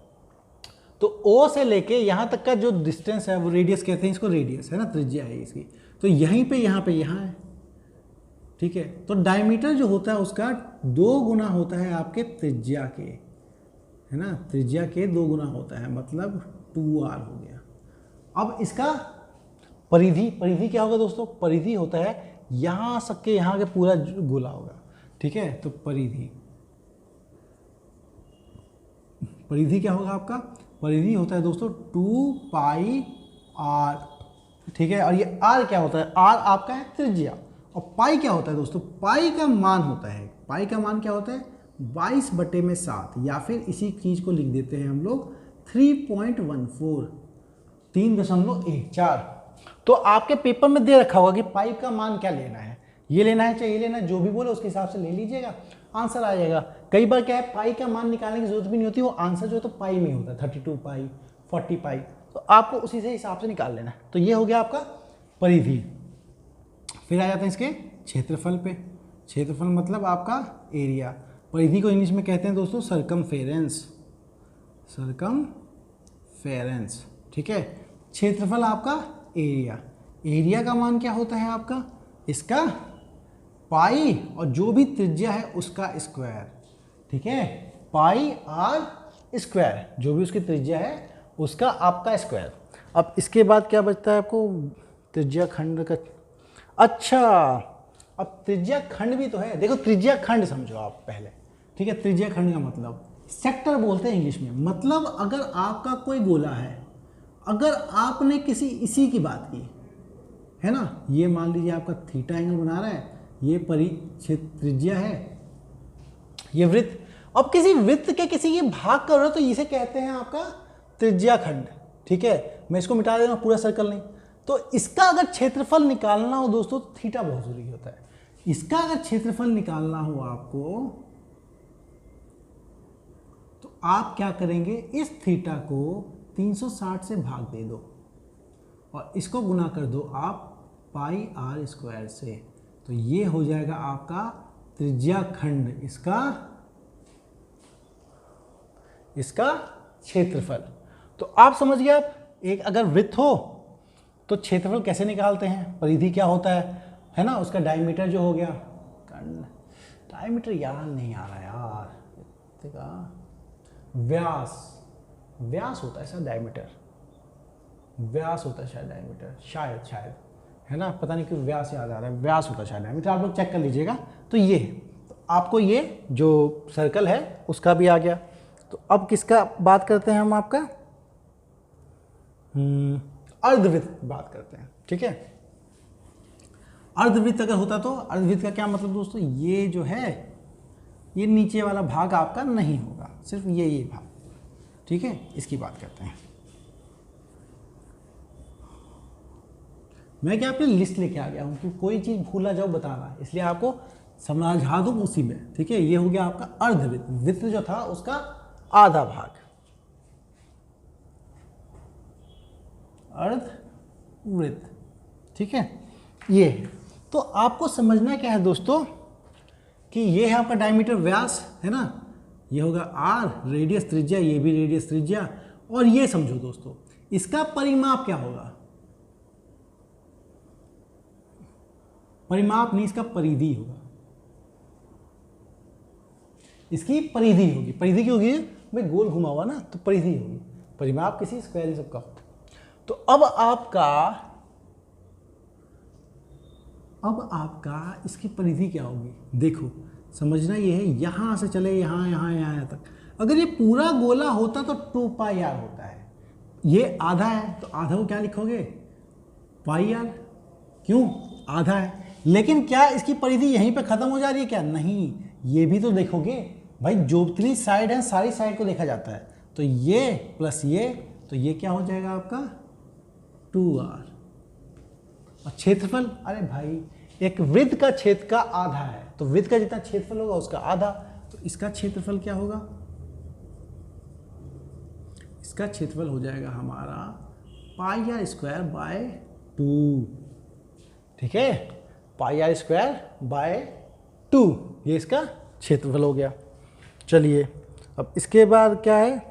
तो O से लेके यहाँ तक का जो डिस्टेंस है वो रेडियस कहते हैं इसको, रेडियस है ना, त्रिज्या है इसकी। तो यहीं पे यहाँ है, ठीक है। तो डायमीटर जो होता है उसका 2 गुना होता है आपके त्रिज्या के, है ना, त्रिज्या के 2 गुना होता है, मतलब 2r हो गया। अब इसका परिधि, परिधि क्या होगा दोस्तों, परिधि होता है यहाँ तक के यहाँ के पूरा गोला होगा, ठीक है। तो परिधि, परिधि क्या होगा आपका, परिधि होता है दोस्तों 2πr, ठीक है। और ये r क्या होता है, r आपका है त्रिज्या, और पाई क्या होता है दोस्तों, पाई का मान होता है, पाई का मान क्या होता है 22/7, या फिर इसी चीज को लिख देते हैं हम लोग 3.14, 3.14। तो आपके पेपर में दे रखा होगा कि पाई का मान क्या लेना है, ये लेना है चाहे ये लेना है, जो भी बोले उसके हिसाब से ले लीजिएगा, आंसर आ जाएगा। कई बार क्या है, पाई का मान निकालने की जरूरत भी नहीं होती, वो आंसर जो है तो पाई में होता है, 32 पाई, 40 पाई, तो आपको उसी से हिसाब से निकाल लेना है। तो ये हो गया आपका परिधि। फिर आ जाते हैं इसके क्षेत्रफल पे। क्षेत्रफल मतलब आपका एरिया। परिधि को इंग्लिश में कहते हैं दोस्तों सरकमफेरेंस, सरकमफेरेंस, ठीक है। क्षेत्रफल आपका एरिया, एरिया का मान क्या होता है आपका, इसका पाई और जो भी त्रिज्या है उसका स्क्वायर, ठीक है, पाई r स्क्वायर, जो भी उसकी त्रिज्या है उसका आपका स्क्वायर। अब इसके बाद क्या बचता है आपको, त्रिज्या खंड का, अच्छा अब त्रिज्या खंड भी तो है, देखो त्रिज्या खंड समझो आप पहले, ठीक है। त्रिज्या खंड का मतलब सेक्टर बोलते हैं इंग्लिश में, मतलब अगर आपका कोई गोला है, अगर आपने किसी इसी की बात की है ना, ये मान लीजिए आपका थीटा एंगल बना रहा है, ये त्रिज्या है, ये वृत्त, अब किसी वृत्त के किसी ये भाग कर रहे हो तो इसे कहते हैं आपका त्रिज्या खंड, ठीक है। मैं इसको मिटा देना, पूरा सर्कल नहीं। तो इसका अगर क्षेत्रफल निकालना हो दोस्तों तो थीटा बहुत जरूरी होता है। इसका अगर क्षेत्रफल निकालना हो आपको तो आप क्या करेंगे, इस थीटा को 360 से भाग दे दो और इसको गुना कर दो आप पाई r स्क्वायर से, तो ये हो जाएगा आपका त्रिज्या खंड, इसका क्षेत्रफल। तो आप समझ गए, आप एक अगर वृत्त हो तो क्षेत्रफल कैसे निकालते हैं, परिधि क्या होता है ना, उसका डायमीटर जो हो गया, डायमीटर याद नहीं आ रहा यार, व्यास, व्यास होता है शायद डायमीटर, व्यास होता है शायद डायमीटर, शायद है ना, पता नहीं क्यों व्यास याद आ रहा है, व्यास होता है शायद डायमीटर, आप लोग चेक कर लीजिएगा। तो ये तो आपको ये जो सर्कल है उसका भी आ गया। तो अब किसका बात करते हैं हम, आपका अर्धवृत्त बात करते हैं, ठीक है। अर्धवृत्त अगर होता तो अर्धवृत्त का क्या मतलब दोस्तों, ये जो है ये नीचे वाला भाग आपका नहीं होगा, सिर्फ ये भाग, ठीक है, इसकी बात करते हैं। मैं क्या आपके लिस्ट लेके आ गया हूँ कि कोई चीज़ भूला जाओ बताना, इसलिए आपको समझा दूँ उसी में, ठीक है। ये हो गया आपका अर्धवृत्त, वृत्त जो था उसका आधा भाग, अर्धवृत्त, ठीक है। ये तो आपको समझना क्या है दोस्तों कि ये है आपका डायमीटर, व्यास है ना, ये होगा r, रेडियस त्रिज्या, ये भी रेडियस त्रिज्या, और ये समझो दोस्तों इसका परिमाप क्या होगा, परिमाप नहीं, इसका परिधि होगा, इसकी परिधि होगी। परिधि की होगी भाई, गोल घुमा हुआ ना, तो परिधि होगी, परिमाप किसी स्क्वायर सबका होता है। तो अब आपका इसकी परिधि क्या होगी, देखो समझना ये है, यहां से चले यहां तक, अगर ये पूरा गोला होता तो 2πr होता है, ये आधा है तो आधा को क्या लिखोगे, πr, क्यों आधा है। लेकिन क्या इसकी परिधि यहीं पे खत्म हो जा रही है क्या, नहीं, ये भी तो देखोगे भाई, जो इतनी साइड है सारी साइड को देखा जाता है, तो ये प्लस ये, तो ये क्या हो जाएगा आपका 2r। और क्षेत्रफल, अरे भाई एक वृत्त का क्षेत्र का आधा है, तो वृत्त का जितना क्षेत्रफल होगा उसका आधा, तो इसका क्षेत्रफल क्या होगा इसका क्षेत्रफल हो जाएगा हमारा पाई आर स्क्वायर बाय 2। ठीक है, पाई आर स्क्वायर बाय 2, ये इसका क्षेत्रफल हो गया। चलिए अब इसके बाद क्या है,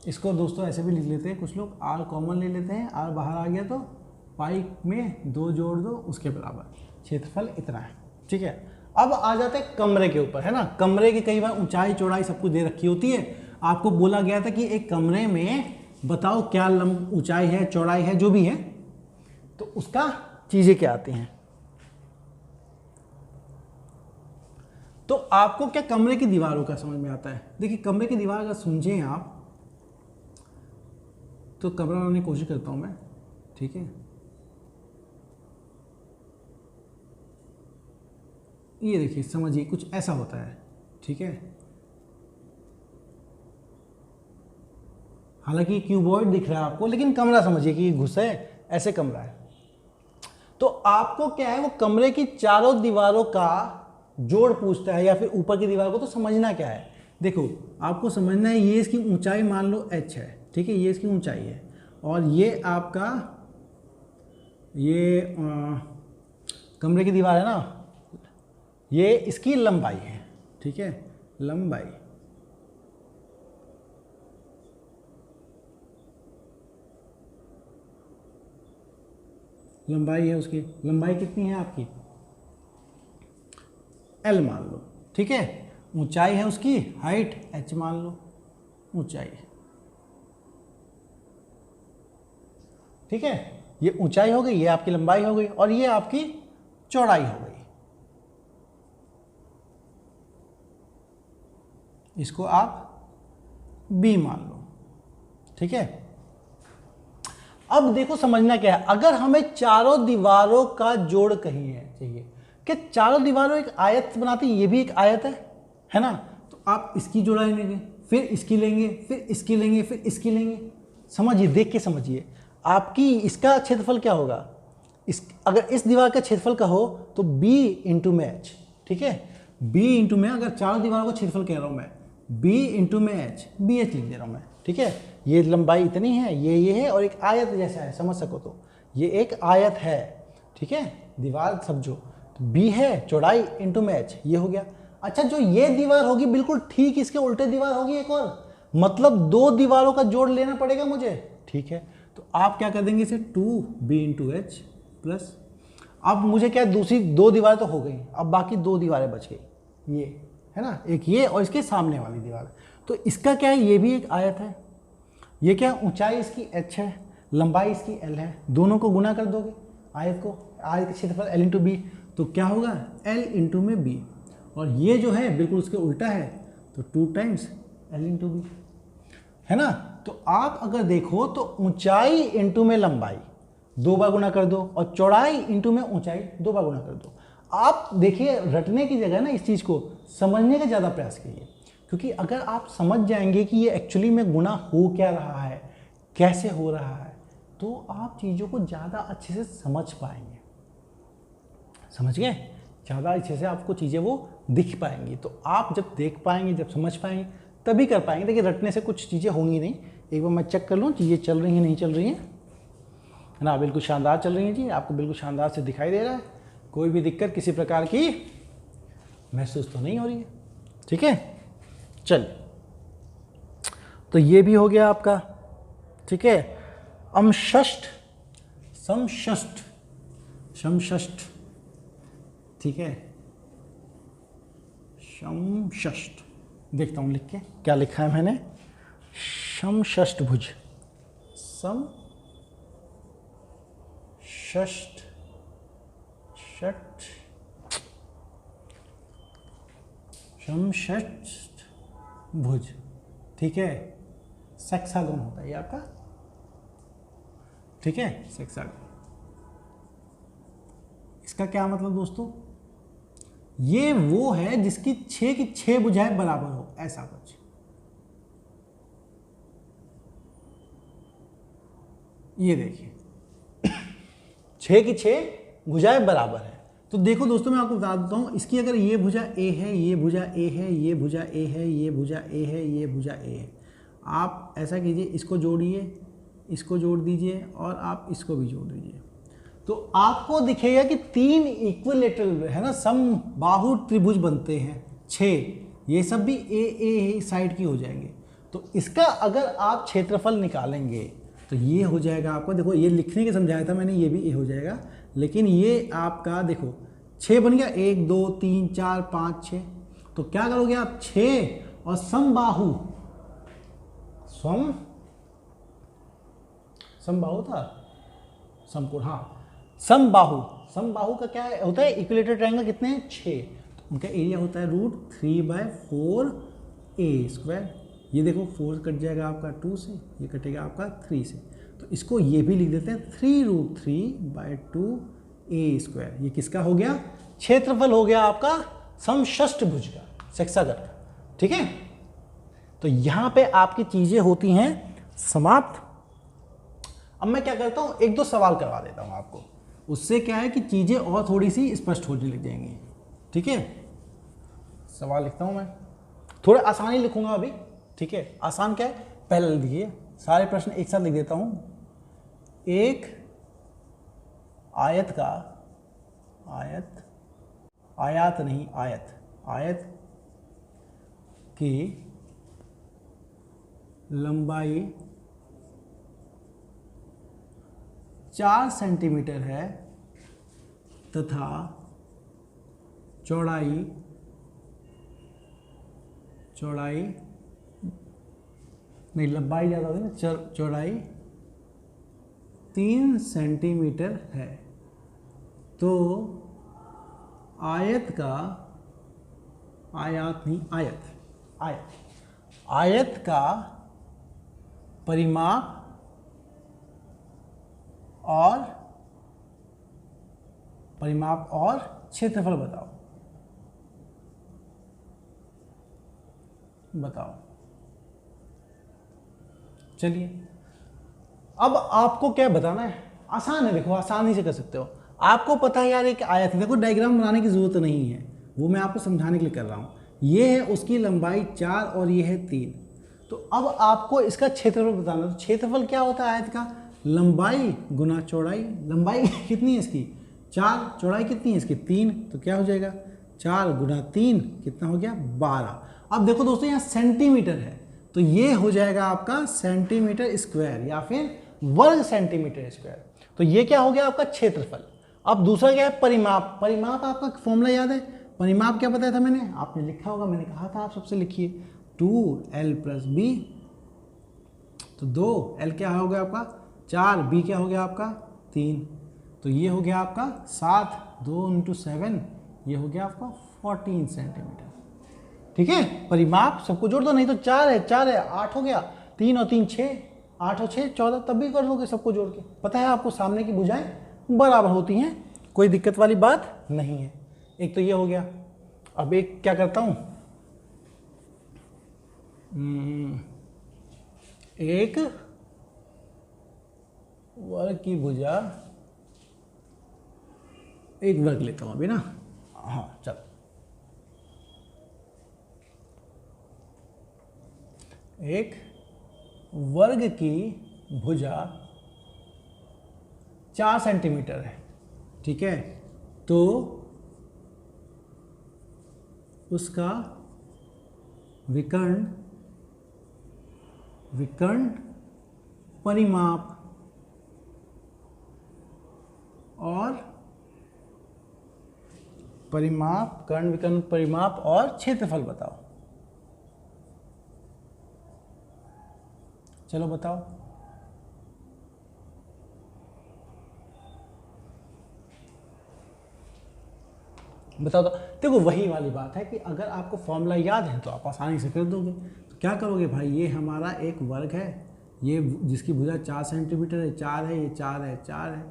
इसको दोस्तों ऐसे भी लिख लेते हैं कुछ लोग, आर कॉमन ले लेते हैं, आर बाहर आ गया तो पाई में 2 जोड़ दो उसके बराबर, क्षेत्रफल इतना है। ठीक है, अब आ जाते हैं कमरे के ऊपर, है ना। कमरे की कई बार ऊंचाई चौड़ाई सब कुछ दे रखी होती है। आपको बोला गया था कि एक कमरे में बताओ क्या ऊंचाई है, चौड़ाई है, जो भी है, तो उसका चीजें क्या आती हैं। तो आपको क्या कमरे की दीवारों का समझ में आता है। देखिए कमरे की दीवार अगर समझें आप, तो कमरा बनाने की कोशिश करता हूं मैं। ठीक है, ये देखिए समझिए कुछ ऐसा होता है। ठीक है, हालांकि क्यूबॉइड दिख रहा है आपको, लेकिन कमरा समझिए कि घुसा है, ऐसे कमरा है। तो आपको क्या है, वो कमरे की चारों दीवारों का जोड़ पूछता है, या फिर ऊपर की दीवार को। तो समझना क्या है, देखो आपको समझना है, ये इसकी ऊंचाई मान लो h है। ठीक है, ये इसकी ऊंचाई है, और ये आपका ये कमरे की दीवार है ना, ये इसकी लंबाई है। ठीक है, लंबाई, लंबाई है उसकी। लंबाई कितनी है आपकी, L मान लो। ठीक है, ऊंचाई है उसकी, हाइट h मान लो, ऊंचाई। ठीक है, ये ऊंचाई हो गई, ये आपकी लंबाई हो गई, और ये आपकी चौड़ाई हो गई। इसको आप B मान लो। ठीक है, अब देखो समझना क्या है, अगर हमें चारों दीवारों का जोड़ कहीं है चाहिए, कि चारों दीवारों एक आयत बनाती है, ये भी एक आयत है ना। तो आप इसकी जोड़ाई लेंगे, फिर इसकी लेंगे, फिर इसकी लेंगे, फिर इसकी लेंगे। समझिए, देख के समझिए, आपकी इसका क्षेत्रफल क्या होगा। अगर इस दीवार का क्षेत्रफल का हो तो B इंटू में H। ठीक है, B इंटू में, अगर चारों दीवारों का क्षेत्रफल कह रहा हूं मैं, B इंटू में H, BH लिख दे रहा हूं मैं। ठीक है, ये लंबाई इतनी है, ये है, और एक आयत जैसा है, समझ सको तो ये एक आयत है। ठीक है, दीवार समझो, तो B है चौड़ाई इंटू में H, ये हो गया। अच्छा, जो ये दीवार होगी बिल्कुल ठीक इसके उल्टे दीवार होगी एक और, मतलब 2 दीवारों का जोड़ लेना पड़ेगा मुझे। ठीक है, तो आप क्या कर देंगे इसे, 2B इंटू H प्लस, अब मुझे क्या, दूसरी 2 दीवारें तो हो गई, अब बाकी 2 दीवारें बच गई, ये है ना, एक ये और इसके सामने वाली दीवार। तो इसका क्या है, ये भी एक आयत है। ये क्या, ऊंचाई इसकी h है, लंबाई इसकी l है, दोनों को गुना कर दोगे आयत को, आयत का क्षेत्रफल l इंटू बी, तो क्या होगा l इंटू में b, और ये जो है बिल्कुल उसके उल्टा है, तो 2 टाइम्स l इंटू बी, है ना। तो आप अगर देखो तो ऊंचाई इंटू में लंबाई 2 बार गुना कर दो, और चौड़ाई इंटू में ऊंचाई 2 बार गुना कर दो। आप देखिए, रटने की जगह ना इस चीज़ को समझने का ज़्यादा प्रयास कीजिए, क्योंकि अगर आप समझ जाएंगे कि ये एक्चुअली में गुना हो क्या रहा है, कैसे हो रहा है, तो आप चीज़ों को ज़्यादा अच्छे से समझ पाएंगे। समझ गए, ज़्यादा अच्छे से आपको चीज़ें वो दिख पाएंगी। तो आप जब देख पाएंगे, जब समझ पाएंगे, तभी कर पाएंगे। देखिए रटने से कुछ चीज़ें होंगी नहीं। एक बार मैं चेक कर लूँ चीज़ें चल रही हैं नहीं चल रही हैं, है ना। बिल्कुल शानदार चल रही हैं जी, आपको बिल्कुल शानदार से दिखाई दे रहा है, कोई भी दिक्कत किसी प्रकार की महसूस तो नहीं हो रही है। ठीक है, चल, तो ये भी हो गया आपका। ठीक है, समषष्ठ, समषष्ठ, ठीक है, समषष्ठ, देखता हूँ लिख के क्या लिखा है मैंने, समषष्ठभुज, समषष्ठ, समषष्ठभुज, ठीक है, सेक्सागोन होता है ये आपका। ठीक है, सेक्सागोन। इसका क्या मतलब दोस्तों, ये वो है जिसकी 6 की 6 भुजाएं बराबर हो, ऐसा कुछ। ये देखिए 6 की 6 भुजाएं बराबर है, तो देखो दोस्तों, मैं आपको बता देता हूँ, इसकी अगर ये भुजा ए है, ये भुजा ए है, ये भुजा ए है, ये भुजा ए है, ये भुजा ए है, आप ऐसा कीजिए, इसको जोड़िए, इसको जोड़ दीजिए और आप इसको भी जोड़ दीजिए, तो आपको दिखेगा कि 3 इक्विलेटरल है ना, समबाहु त्रिभुज बनते हैं 6, ये सब भी ए साइड की हो जाएंगे। तो इसका अगर आप क्षेत्रफल निकालेंगे तो ये हो जाएगा आपको, देखो ये लिखने के समझाया था मैंने, ये भी ए हो जाएगा, लेकिन ये आपका देखो 6 बन गया, 1 2 3 4 5 6, तो क्या करोगे आप 6 और समबाहु, समबाहु था, समकोण, हाँ समबाहु, समबाहु का क्या होता है, इक्विलेटरल ट्रायंगल कितने हैं 6, तो उनका एरिया होता है √3/4 a²। ये देखो 4 कट जाएगा आपका 2 से, ये कटेगा आपका 3 से, तो इसको ये भी लिख देते हैं 3√3/2 a²। ये किसका हो गया, क्षेत्रफल हो गया आपका समषष्टभुज का, सेक्सागन का, ठीक है। तो यहां पे आपकी चीजें होती हैं समाप्त। अब मैं क्या करता हूं, 1-2 सवाल करवा देता हूं आपको, उससे क्या है कि चीजें और थोड़ी सी स्पष्ट होने लग जाएंगी, ठीक है। सवाल लिखता हूं मैं, थोड़ा आसानी लिखूंगा अभी, ठीक है। आसान क्या है, पहले लिख दीजिए, सारे प्रश्न एक साथ लिख देता हूं। एक आयत का, आयत की लंबाई 4 सेंटीमीटर है तथा चौड़ाई नहीं, लंबाई ज़्यादा होगी ना, चौड़ाई 3 सेंटीमीटर है, तो आयत का परिमाप और क्षेत्रफल बताओ। चलिए, अब आपको क्या बताना है, आसान है, देखो आसानी से कर सकते हो। आपको पता है यार एक आयत है, देखो डायग्राम बनाने की जरूरत नहीं है, वो मैं आपको समझाने के लिए कर रहा हूँ। ये है उसकी लंबाई 4 और ये है 3, तो अब आपको इसका क्षेत्रफल बताना। तो क्षेत्रफल क्या होता है आयत का, लंबाई गुना चौड़ाई। लंबाई कितनी है इसकी 4, चौड़ाई कितनी है इसकी 3, तो क्या हो जाएगा 4 गुना 3 कितना हो गया 12। अब देखो दोस्तों यहाँ सेंटीमीटर है, तो ये हो जाएगा आपका सेंटीमीटर स्क्वायर या फिर वर्ग सेंटीमीटर स्क्वायर। तो ये क्या हो गया आपका क्षेत्रफल। अब दूसरा क्या है परिमाप। परिमाप आपका फॉर्मूला याद है, परिमाप क्या बताया था मैंने, आपने लिखा होगा, मैंने कहा था आप सबसे लिखिए 2l + b, तो 2l क्या हो गया आपका 4, b क्या हो गया आपका 3, तो ये हो गया आपका 7, 2 × 7, ये हो गया आपका 14 सेंटीमीटर। ठीक है, परिमाप सबको जोड़ दो, नहीं तो 4 है 8 हो गया, 3 और 3 6, 8 और 6 14, तब भी कर दोगे सबको जोड़ के। पता है आपको सामने की भुजाएं बराबर होती हैं, कोई दिक्कत वाली बात नहीं है। एक तो ये हो गया। अब एक क्या करता हूं, एक वर्ग की भुजा, एक वर्ग लेता हूं अभी ना, हाँ चल, एक वर्ग की भुजा 4 सेंटीमीटर है, ठीक है, तो उसका विकर्ण परिमाप कर्ण विकर्ण परिमाप और क्षेत्रफल बताओ। चलो बताओ। बताओ तो देखो वही वाली बात है कि अगर आपको फॉर्मूला याद है तो आप आसानी से कर दोगे। तो क्या करोगे भाई, ये हमारा एक वर्ग है, ये जिसकी भुजा 4 सेंटीमीटर है, 4 है, ये 4 है, 4 है,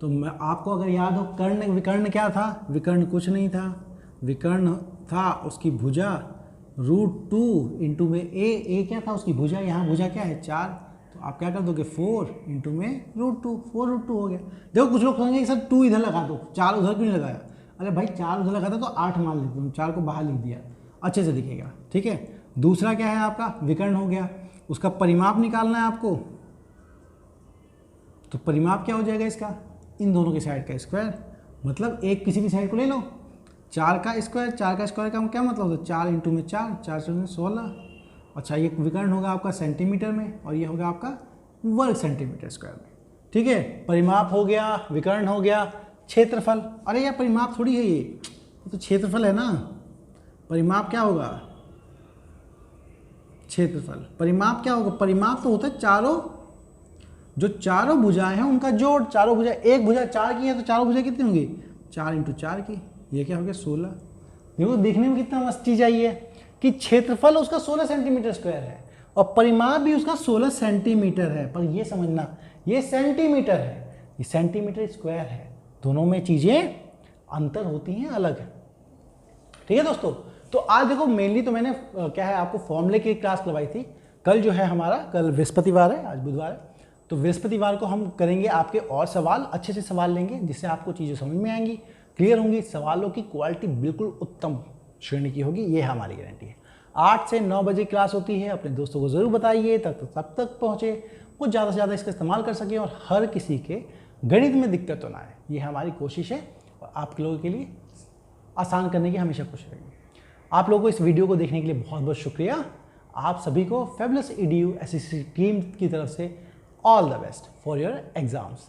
तो मैं आपको अगर याद हो कर्ण विकर्ण क्या था, विकर्ण कुछ नहीं था, विकर्ण था उसकी भुजा √2 इंटू में ए क्या था उसकी भुजा, यहाँ भुजा क्या है 4, तो आप क्या कर दोगे 4 इंटू में √2, 4 √2 हो गया। देखो कुछ लोग कहेंगे सर 2 इधर लगा दो, 4 उधर क्यों नहीं लगाया, अरे भाई 4 उधर लगा था तो 8 मान लेते हूँ, 4 को बाहर लिख दिया, अच्छे से दिखेगा। ठीक है, दूसरा क्या है आपका विकर्ण हो गया, उसका परिमाप निकालना है आपको। तो परिमाप क्या हो जाएगा इसका, इन दोनों की साइड का स्क्वायर, मतलब एक किसी भी साइड को ले लो, 4 का स्क्वायर, 4 का स्क्वायर का क्या मतलब होता है, 4 इंटू में 4, 4 में 16। अच्छा, ये विकर्ण होगा आपका सेंटीमीटर में और ये होगा आपका वर्ग सेंटीमीटर स्क्वायर में। ठीक है, परिमाप हो गया, विकर्ण हो गया, क्षेत्रफल, अरे यार परिमाप थोड़ी है ये तो क्षेत्रफल है ना। परिमाप क्या होगा, क्षेत्रफल। परिमाप क्या होगा, परिमाप तो होता है चारों, जो चारों भुजाएं हैं उनका जोड़। चारों भुजा, एक भुजा 4 की है तो चारों भुजा कितनी होंगी, 4 इंटू 4 की, ये क्या हो गया 16। देखो देखने में कितना मस्त चीज आई है कि क्षेत्रफल उसका 16 सेंटीमीटर स्क्वायर है और परिमाप भी उसका 16 सेंटीमीटर है। पर ये समझना, ये सेंटीमीटर है, ये सेंटीमीटर स्क्वायर है, दोनों में चीजें अंतर होती हैं, अलग है। ठीक है दोस्तों, तो आज देखो मेनली तो मैंने क्या है आपको फॉर्मूले की क्लास करवाई थी। कल जो है हमारा, कल बृहस्पतिवार है, आज बुधवार है, तो बृहस्पतिवार को हम करेंगे आपके और सवाल, अच्छे से सवाल लेंगे जिससे आपको चीज़ें समझ में आएंगी, क्लियर होंगी, सवालों की क्वालिटी बिल्कुल उत्तम श्रेणी की होगी, ये हमारी गारंटी है। 8 से 9 बजे क्लास होती है, अपने दोस्तों को ज़रूर बताइए तब तक पहुँचे, वो ज़्यादा से ज़्यादा इसका इस्तेमाल कर सकें और हर किसी के गणित में दिक्कत तो ना आए, ये हमारी कोशिश है और आप लोगों के लिए आसान करने की हमेशा कोशिश रहेगी। आप लोगों को इस वीडियो को देखने के लिए बहुत बहुत शुक्रिया। आप सभी को फेबुलस EDU SSC टीम की तरफ से all the best for your exams.